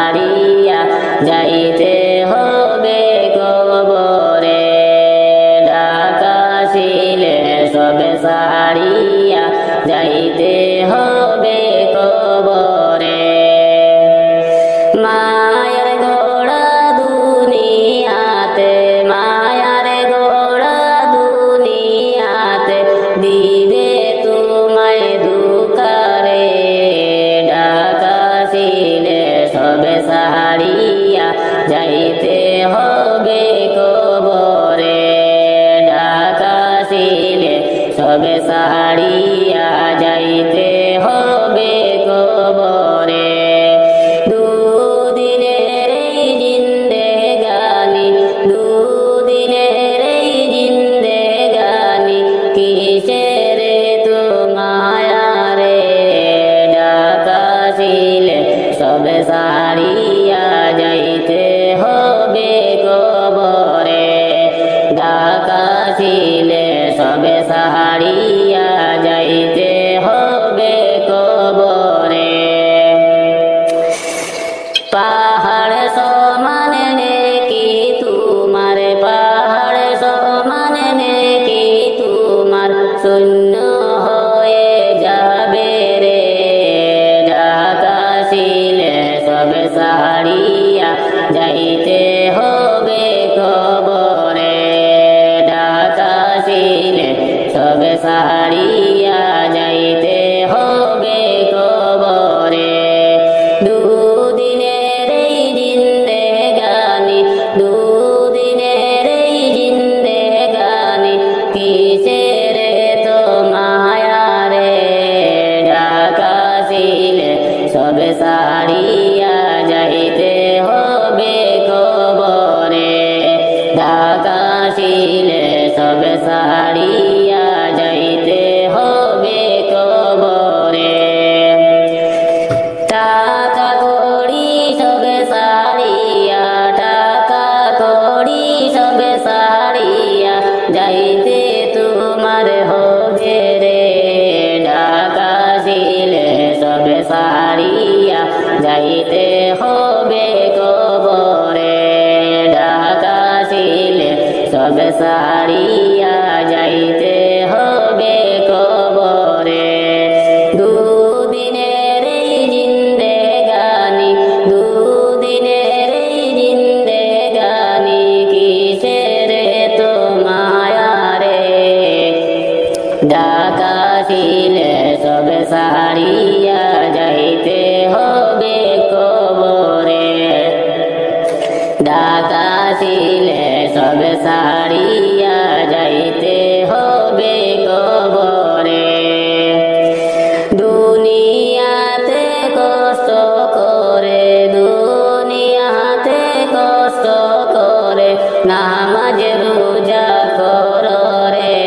সারিয়া যাইতে হবে কবরে ডাকাশিলে সবে সারিয়া যাইতে হবে কবরে মায়ের গোড়া দুনিয়াতে মায়ার গোড়া দুনিয়াতে দিবে তোমায় দুকারে ডাকাশিলে সবে সারিয়া যাইতে হবে কবরে ডাকাশিলে সবে সারিয়া যাইতে হবে কবরে দুদিনের এই জিন্দেগানি দুদিনের এই জিন্দেগানি কিসের তোমায়ারে ডাকাশিলে সবে সারিয়া যাইতে হবে কবরে ডাকাশিলে সবে সারিয়া যাইতে হবে কবরে পাহাড় সমান নেকি তোমার পাহাড় সমান নেকি তোমার শূন্য হয়ে যাবে রে ডাকাশিলে সবে সারিয়া যাইতে হবে কবরে ডাকাশিলে সবে সারিয়া যাইতে হবে কবরে দুদিনের এই জিন্দেগানি দুদিনের এই জিন্দেগানি কিসের তোমায়ারে ডাকাশিলে সবে সারিয়া যাইতে হবে কবরে ডাকাশিলে সবে সারিয়া যাইতে হবে কবরে টাকা কড়ি সবে সারিয়া টাকা কড়ি সবে সারিয়া যাইতে তোমার হবে রে ডাকাশিলে সবে সারিয়া যাইতে হবে কবরে ডাকাশিলে সবে সারিয়া যাইতে হবে কবরে দুদিনের এই জিন্দেগানি দুদিনের এই জিন্দেগানি কিসের তোমায়ারে ডাকাশিলে সবে সারিয়া যাইতে হবে কবরে ডাকাশিলে সবে সারিয়া যাইতে হবে কবরে দুনিয়াতে কষ্ট করে দুনিয়াতে কষ্ট করে নামাজ রোজা করো রে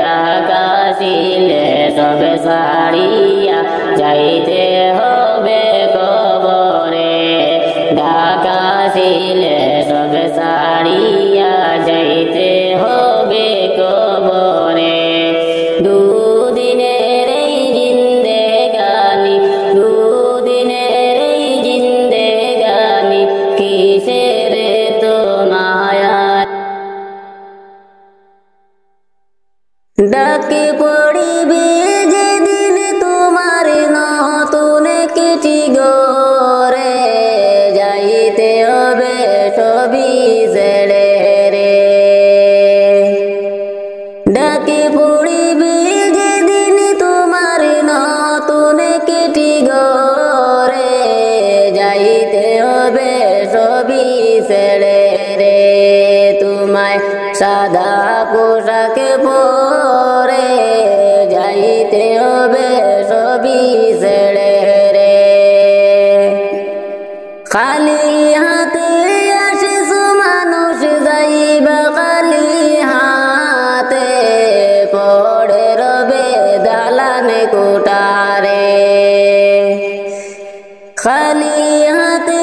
ডাকাশিলে সবে সারিয়া যাইতে হবে কবরে ডাকাশিলে সবে সারিয়া যাইতে হবে কবরে দুদিনের এই জিন্দেগানি দুদিনের এই জিন্দেগানি কিসের তোমায়া ডাকে পড়িবে যেদিন তোমার নতুন চিঠি গরে যাইতে হবে সবই ছেড়ে রে ডাকে পড়িবে যেদিন তোমার নতুন চিঠি গরে যাইতে হবে সবই ছেড়ে রে তোমায় সাদা পোশাক পরে যাইতে হবে সবই ছেড়ে রে খালি হাতে আসিস মানুষ যাইবা খালি হাতে পড়ে রবে দালানে কোটারে খালি হাতে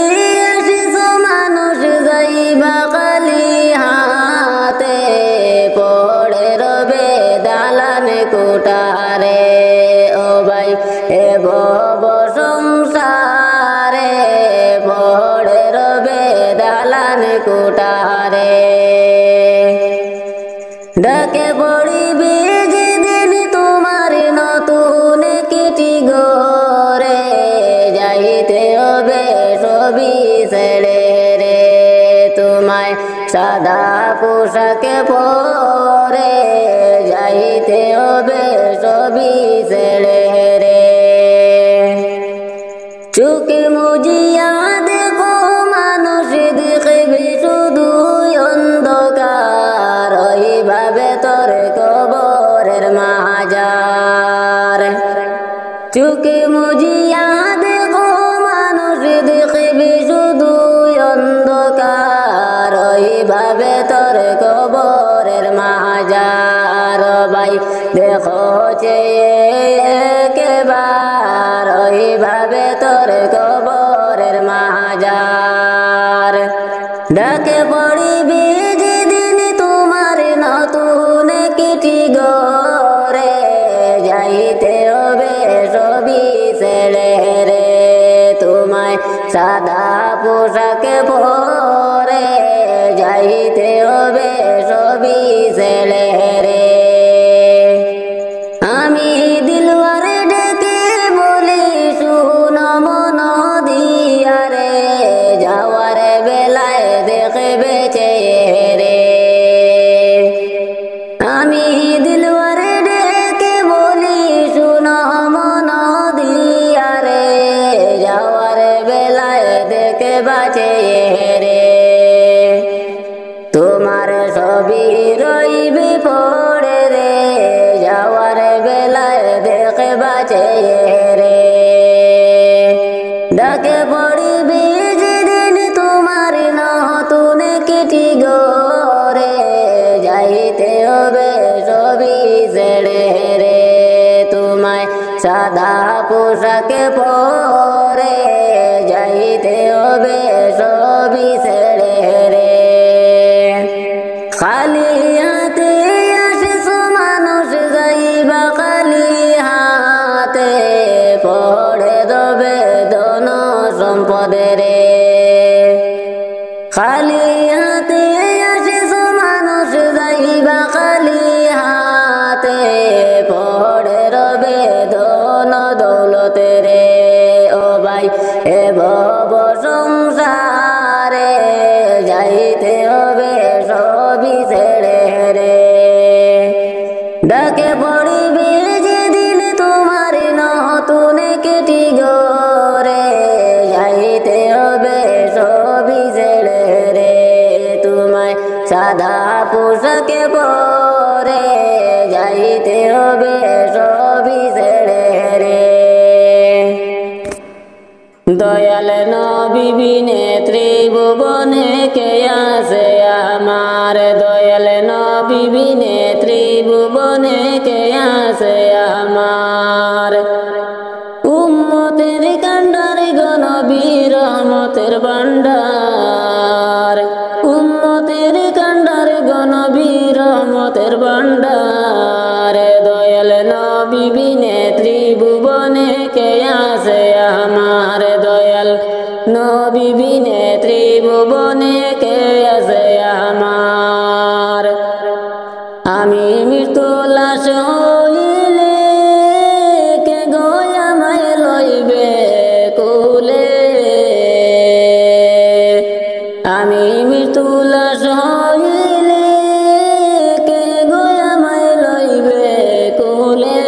আসিস মানুষ যাইবা খালি হাতে পড়ে রবে দালানে কোটারে ও ভাই এ ভব সংসারে ছেড়ে রে তোমায় সাদা পোশাকে পরে যাইতে হবে সবই ছেড়ে রে চোখে মুজিয়া দেখো মানুষ দেখবে শুধু অন্ধকার ওইভাবে তোর কবরের মাজার চোখে মুজিয়া দেখো মানুষ দেখবে শুধু অন্ধকার ওইভাবে তোর কবরের মাজার ভাই দেখো একবার ওইভাবে তোর কবরের মাজার ডাকে পড়িবি যেদিন তোমার নতুন কিটি গরে যাইতে হবে সবই ছেড়ে রে তোমায় সাদা পোশাকে পরে যাইতে হবে সবই ছেড়ে রে আমি দিলওয়ার ডেকে বলি শুন মন দিয়া রে যাওয়ার বেলায় দেখবে চেহারে আমি দিলওয়ার ডেকে বলি শুন মন দিয়া রে যাওয়ার বেলায় দেখবা চেহারে তোমার সবই রইবে পড়ে রে যাওয়ার বেলায় দেখবা চেহারে ডাকে পড়িবি যেদিন তোমার নতুন কিটি গরে যাইতে হবে সবই ছেড়ে রে তোমায় সাদা পোশাকে পরে যাইতে হবে সবই ছেড়ে রে খালি হাতে আসিস মানুষ যাইবা খালি হাতে পড়ে দেবে ধন সম্পদে রে খালি হাতে আসিস মানুষ যাইবা খালি হাতে পড়ে রবে ধন দৌলতে রে ও ভাই এ ভব সংসারে যাইতে হবে সবই ছেড়ে রে ডাকে পড়িবি যেদিন তোমার নতুন কেটি গরে যাইতে হবে সবই ছেড়ে রে তোমায় সাদা পোশাকে পরে যাইতে হবে সবই ছেড়ে রে দয়াল নবী বিনে ত্রিভুবনে কে আছে আমার দয়াল নবী বিনে ত্রিভুবনে কে আছে আমার উম্মতের কান্ডার গনবী রহমতের ভান্ডার উম্মতের কান্ডার গনবী রহমতের ভান্ডার দয়াল নবী বিনে ত্রিভুবনে কে আছে আমার দয়াল নবী বিনে ত্রিভুবনে কে আছে আমার আমি মৃত্যু লাশ হইলে কে গয়ামায় লইবে কুলে আমি মৃত্যু লাশ হইলে কে গয়ামায় লইবে কুলে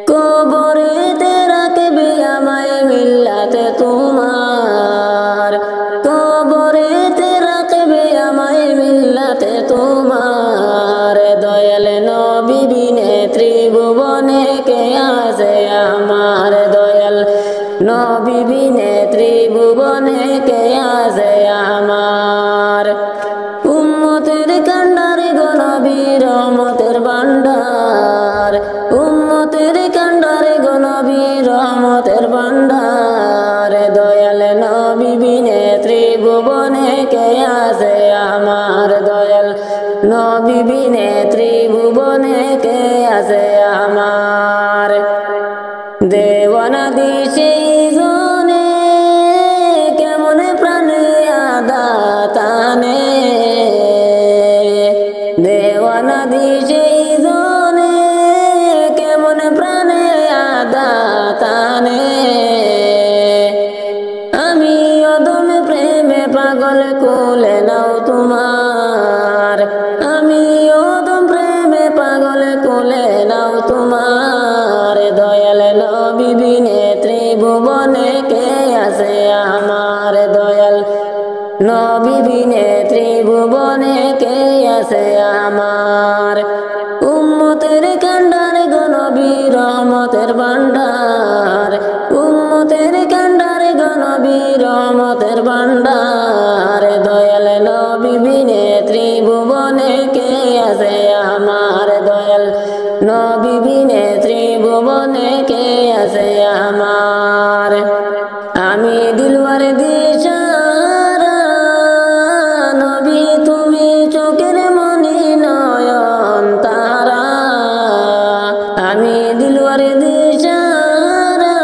কবরেতে রাখবে আমায় মিল্লাতে তোমার কবরেতে রাখবে আমায় মিল্লাতে তোমার দয়াল নবী বিনে ত্রিভুবনে কে আছে আমার দয়াল নবী বিনে ত্রিভুবনে কে আছে আমার উম্মতের কান্ডার গনবী রহমতের ভান্ডার উম্মতের কান্ডার গনবী রহমতের ভান্ডার দয়াল নবী বিনে ত্রিভুবনে কে আছে আমার দয়াল নবী বিনে ত্রিভুবনে কে আছে আমার দেওয়ানা দিশে জনে কেমন প্রাণে আদাতানে দেওয়ানা দিশে জনে কেমন প্রাণে আদাতানে পাগল কোলে নাও তোমার, আমিও তো প্রেমে পাগল কোলে নাও তোমার। দয়াল নবী বিনে ত্রিভুবনে কে আছে আমার, দয়াল নবী বিনে ত্রিভুবনে কে আছে আমার। উম্মতের কান্ডার গো নবী রহমতের ভান্ডার, উম্মতের কান্ডার গো নবী রহমতের ভান্ডার। দয়াল নবী বিনে ত্রিভুবনে কে আছে আমার, দয়াল নবী বিনে ত্রিভুবনে কে আছে আমার। আমি দিলওয়ার দিশারা নবী তুমি চোখের মনি নয়ন তারা, আমি দিলওয়ার দিশারা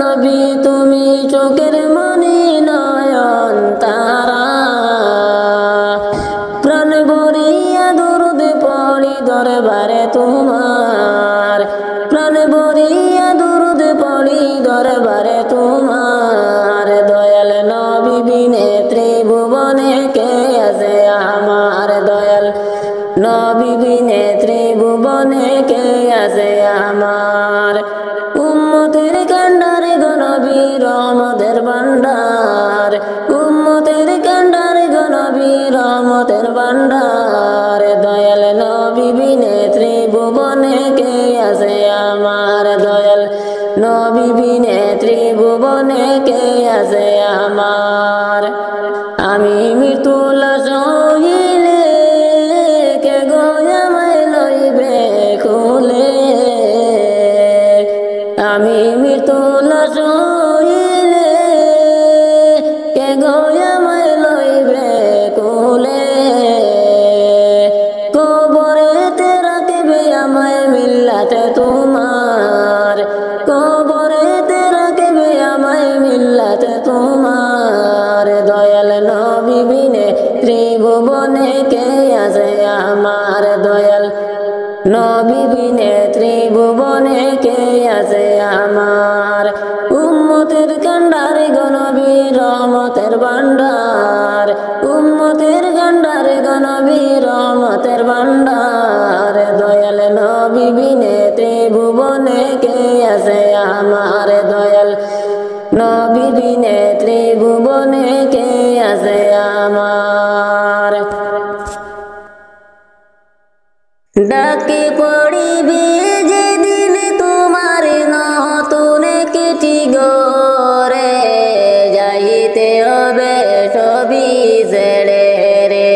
নবী তুমি চোখের মনি নয়ন তারা। প্রাণ ভরিয়া দরুদ পড়ি দরবারে তোমার, প্রাণ ভরিয়া দরুদ পড়ি দরবারে তোমার। দয়াল নবী বিনে ত্রিভুবনে কে আছে আমার, দয়াল নবী বিনে ত্রিভুবনে কে আছে আমার। উম্মতের কান্ডার গো নবী রহমতের ভান্ডার, উম্মতের কান্ডার গো নবী রহমতের ভান্ডার। দয়াল নবী বিনে ত্রিভুবনে কে আছে আমার, দয়াল নবী বিনে ত্রিভুবনে কে আছে আমার। আমি মৃত্যু লাশ হইলে কে গো আমায় লইবে কোলে, আমি মৃত্যু লাশ হইলে কে গো আমায় লইবে কোলে। কবরেতে রাখবে আমায় মিল্লাতে তোমার, কবরেতে রাখবে আমায় মিল্লাতে তোমার। দয়াল নবী বিনে ত্রিভুবনে কে আছে আমার, দয়াল নবী বিনে ত্রিভুবনে কে আছে আমার। উম্মতের কান্ডার গো নবী রহমতের ভান্ডার, উম্মতের কান্ডার গো নবী রহমতের ভান্ডার। দয়াল নবী বিনে ত্রিভুবনে কে আছে আমার, দয়াল নবী বিনে ত্রিভুবনে কে আছে আমার। ডাকে পড়িবে যেদিন তোমার নতুন কেটি গরে, যাইতে হবে সবই ছেড়ে রে।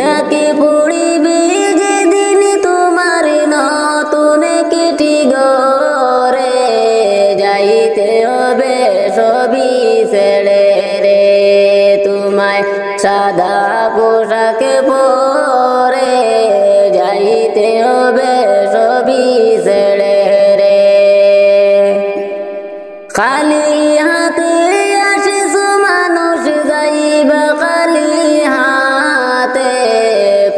ডাকে পড়িবে যেদিন তোমার নতুন কেটি গরে, যাইতে হবে সবই ছেড়ে রে। তোমায় সাদা পোশাকে পরে যাইতে হবে সবই ছেড়ে রে। খালি হাতে আসিস মানুষ যাইবা খালি হাতে,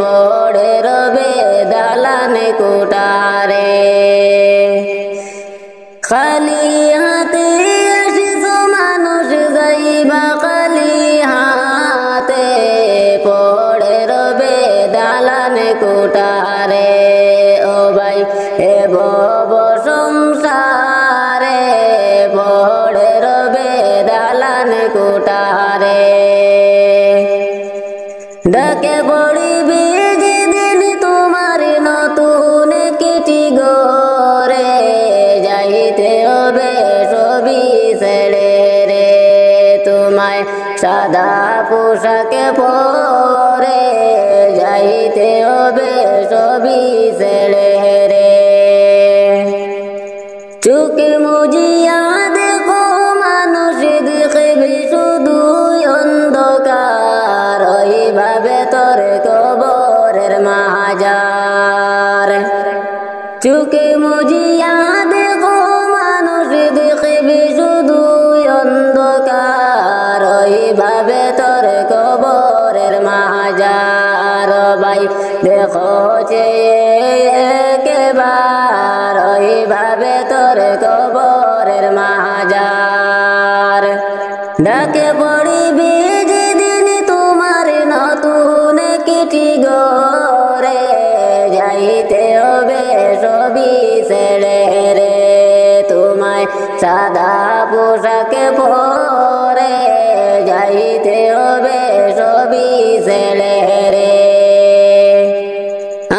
পড়ে রবে দালানে কোটারে। খালি হাতে আসিস মানুষ যাইবা খালি হাতে, পড়ে রবে দালানে কোটারে। ও ভাই এ ভব সংসারে পড়ে রবে দালানে কোটারে। ডাকে পড়িবে যেদিন তোমার নতুন কেটি গরে, যাইতে হবে সবই ছেড়ে রে। তোমায় সাদা পোশাকে পরে যাইতে হবে সবই ছেড়ে রে। চোখে মুজিয়া দেখো মানুষ দেখবে শুধু অন্ধকার, ওইভাবে তোর কবরের মাজার। চোখে মুজিয়া দেখো মানুষ দেখবে শুধু অন্ধকার, ওইভাবে তোর কবরের মাজার। ভাই দেখো একবার ওইভাবে তোর কবরের মাজার। ডাকে পড়িবি যেদিন তোমার নতুন কিটি গরে যাইতে হবে সবই ছেড়ে রে তোমায় সাদা পোশাকে পরে যাইতে হবে সবই ছেড়ে রে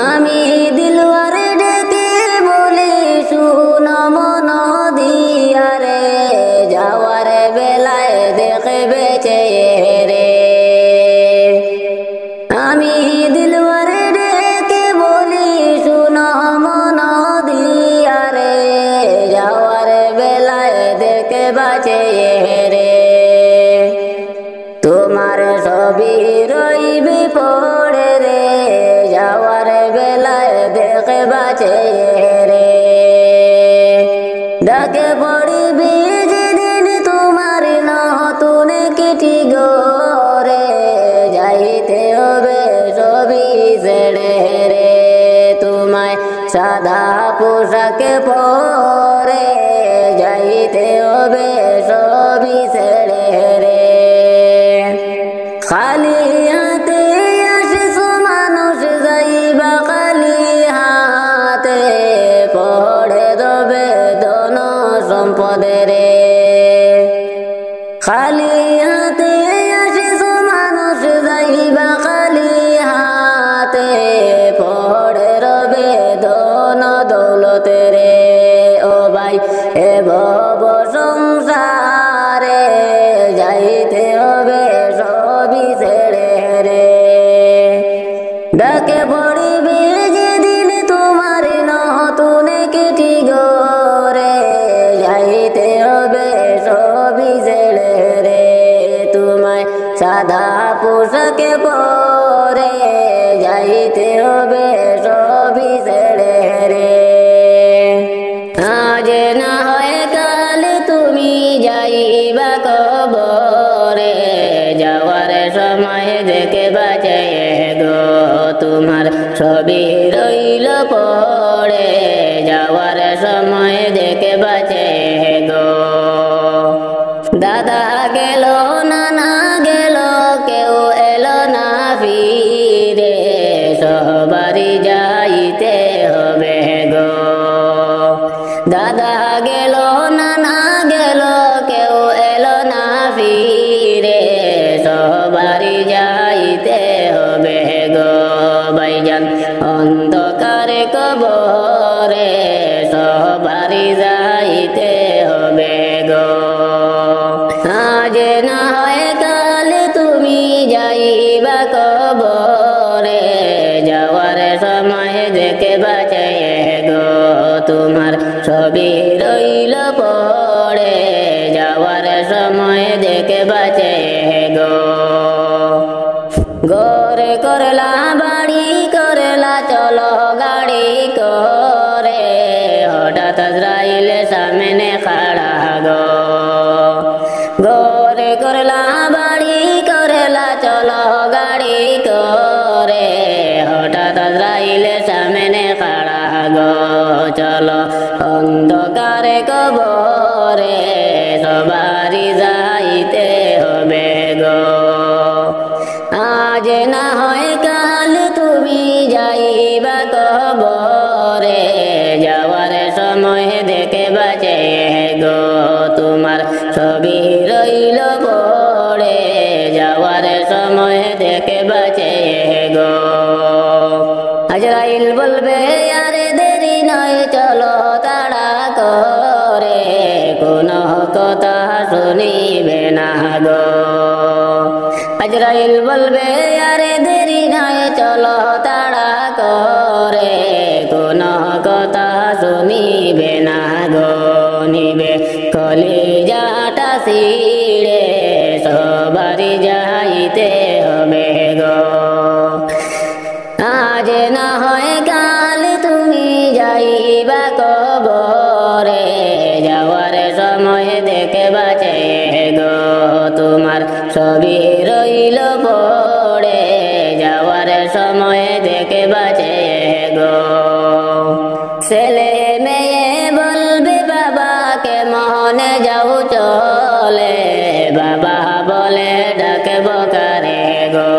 আমি দিলওয়ার ডেকে বলি শুন মন দিয়া রে যাওয়ার বেলায় দেখবে চেয়ে রে আমি দিলওয়ার ডেকে বলি শুন মন দিয়া রে যাওয়ার বেলায় দেখবা চেয়ে রে তোমার সবই রইবি পড়ে রে যাওয়ার বেলায় দেখবা চেয়ে রে ডাকে পড়িবি যেদিন তোমার নতুন কিটি গরে যাইতে হবে সবই ছেড়ে রে তোমায় সাদা পোশাকে পরে যাইতে হবে সবই ছেড়ে রে খালি হাতে আসিস মানুষ যাইবা খালি হাতে পড়ে দেবে ধন সম্পদে রে খালি হাতে আসিস মানুষ যাইবা খালি হাতে পড়ে রবে ধন দৌলতে রে ও ভাই এ ভব সংসারে যাইতে হবে সবই ছেড়ে রে ডাকে পড়িবি যেদিন তোমার নতুন কিটি গরে যাইতে হবে সবই ছেড়ে রে তোমায় সাদা পোশাকে পরে যাইতে হবে সবই ছেড়ে রে আজ না হয় কাল তুমি যাইবা কবরে যাওয়ার সময় দেখে বাঁচে গো তোমার সবই রইল পড়ে যাওয়ার সময় দেখে বাঁচে গো দাদা গেল নানা গেল কেউ এলো না ফিরে সবারই যাইতে হবে গো দাদা গেল নানা গেল কেউ এলো না ফিরে সবারই যাইতে হবে গো ভাইজান অন্ধকারে কবরে সবারই যাইতে হবে গো আজ না হয় কাল তুমি যাইবা কবরে যাওয়ার সময় দেখে বাঁচে গো তোমার সবই রইল পড়ে যাওয়ার সময় দেখে বাঁচে গো গরে করলা বাড়ি করলা চলো গাড়ি করে হঠাৎ আজরাইল সামনে খাড়া গো গরে করলা বাড়ি করলা চলো গাড়ি করে হঠাৎ আজরাইল সামনে খাড়া গো চলো অন্ধকারে কবরে সবারই যাইতে হবে গো আজ না হয় কাল তুমি যাইবা কবরে যাওয়ার সময় দেখে বাঁচে গো তোমার সবই রইল পড়ে যাওয়ার সময় দেখে বাঁচে গো আজরাইল বলবে আরে দেরি নয় চলো তাড়া করে কোনো কথা শুনিবে না গো আজরাইল বলবে আরে দেরি নয় চলো তাড়া করে কোনো কথা শুনিবে না গো নিবে কলিজাটা ছিঁড়ে সবারই যাইতে হবে গো আজ না হয় কাল তুমি যাইবা কবরে যাওয়ার সময় দেখে বাঁচে গো তোমার সবই রইল পড়ে যাওয়ার সময় দেখে বাঁচে গো ছেলে মেয়ে বলবে বাবাকে মনে যাও চলে বাবা বলে ডাকব কারে গো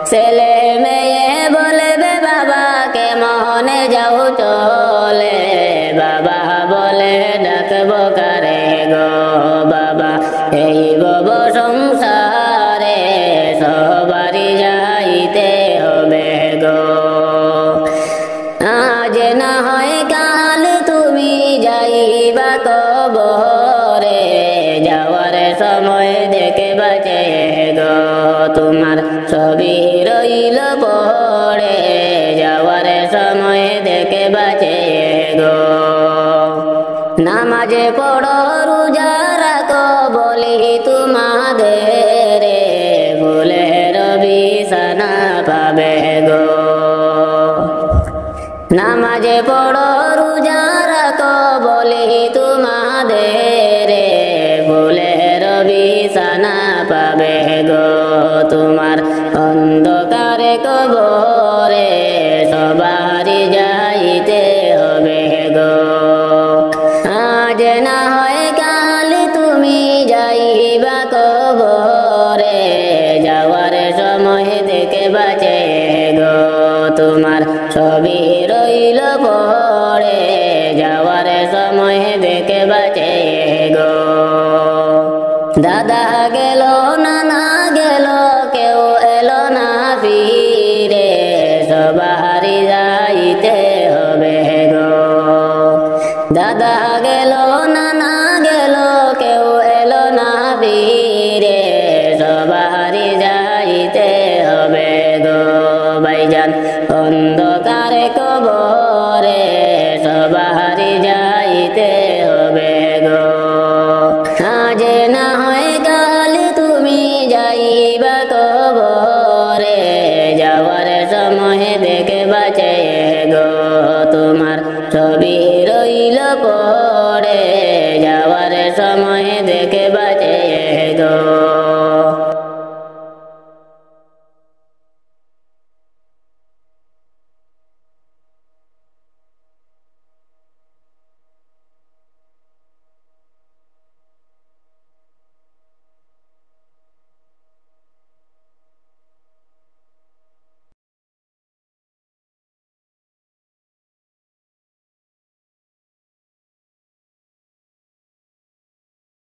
ছেলে মেয়ে বলবে বাবাকে মনে যাও চলে বাবা বলে ডাকব কারে গো বাবা এই ভব সংসারে সবারই যাইতে হবে গো আজ না হয় কাল তুমি যাইবা কবরে যাওয়ার সময় দেখে বাঁচে গো তোমার ছবি রইল পড়ে যাওয়ার সময় দেখে বাঁচে গো নামাজে পড়ো রোজা রাখো বলি তোমাদের ভুলের বিছানা পাবে গো নামাজে পড়ো রোজা রাখো বলি তোমাদের ভুলের বিছানা পাবে গো তোমার অন্ধকারে কবরে সবারই যাইতে হবে গো আজ না হয় কাল তুমি যাইবা কবরে যাওয়ার সময় দেখে বাঁচে গো তোমার ছবি রইল পড়ে যাওয়ার সময় দেখে বাঁচে গো দাদা গেল নানা গেল কেউ এলো না ফিরে সবারই যাইতে হবে গো দাদা গেল নানা গেল কেউ এলো না ফিরে সবারই যাইতে হবে গো ভাইজান অন্ধকারে কবরে সবারই যাইতে হবে গো আজ না হয় কাল তুমি যাইবা কবরে যাওয়ার সময় দেখে বাঁচে গো তোমার ছবি রইল পড়ে যাওয়ার সময় দেখে বাঁচে গো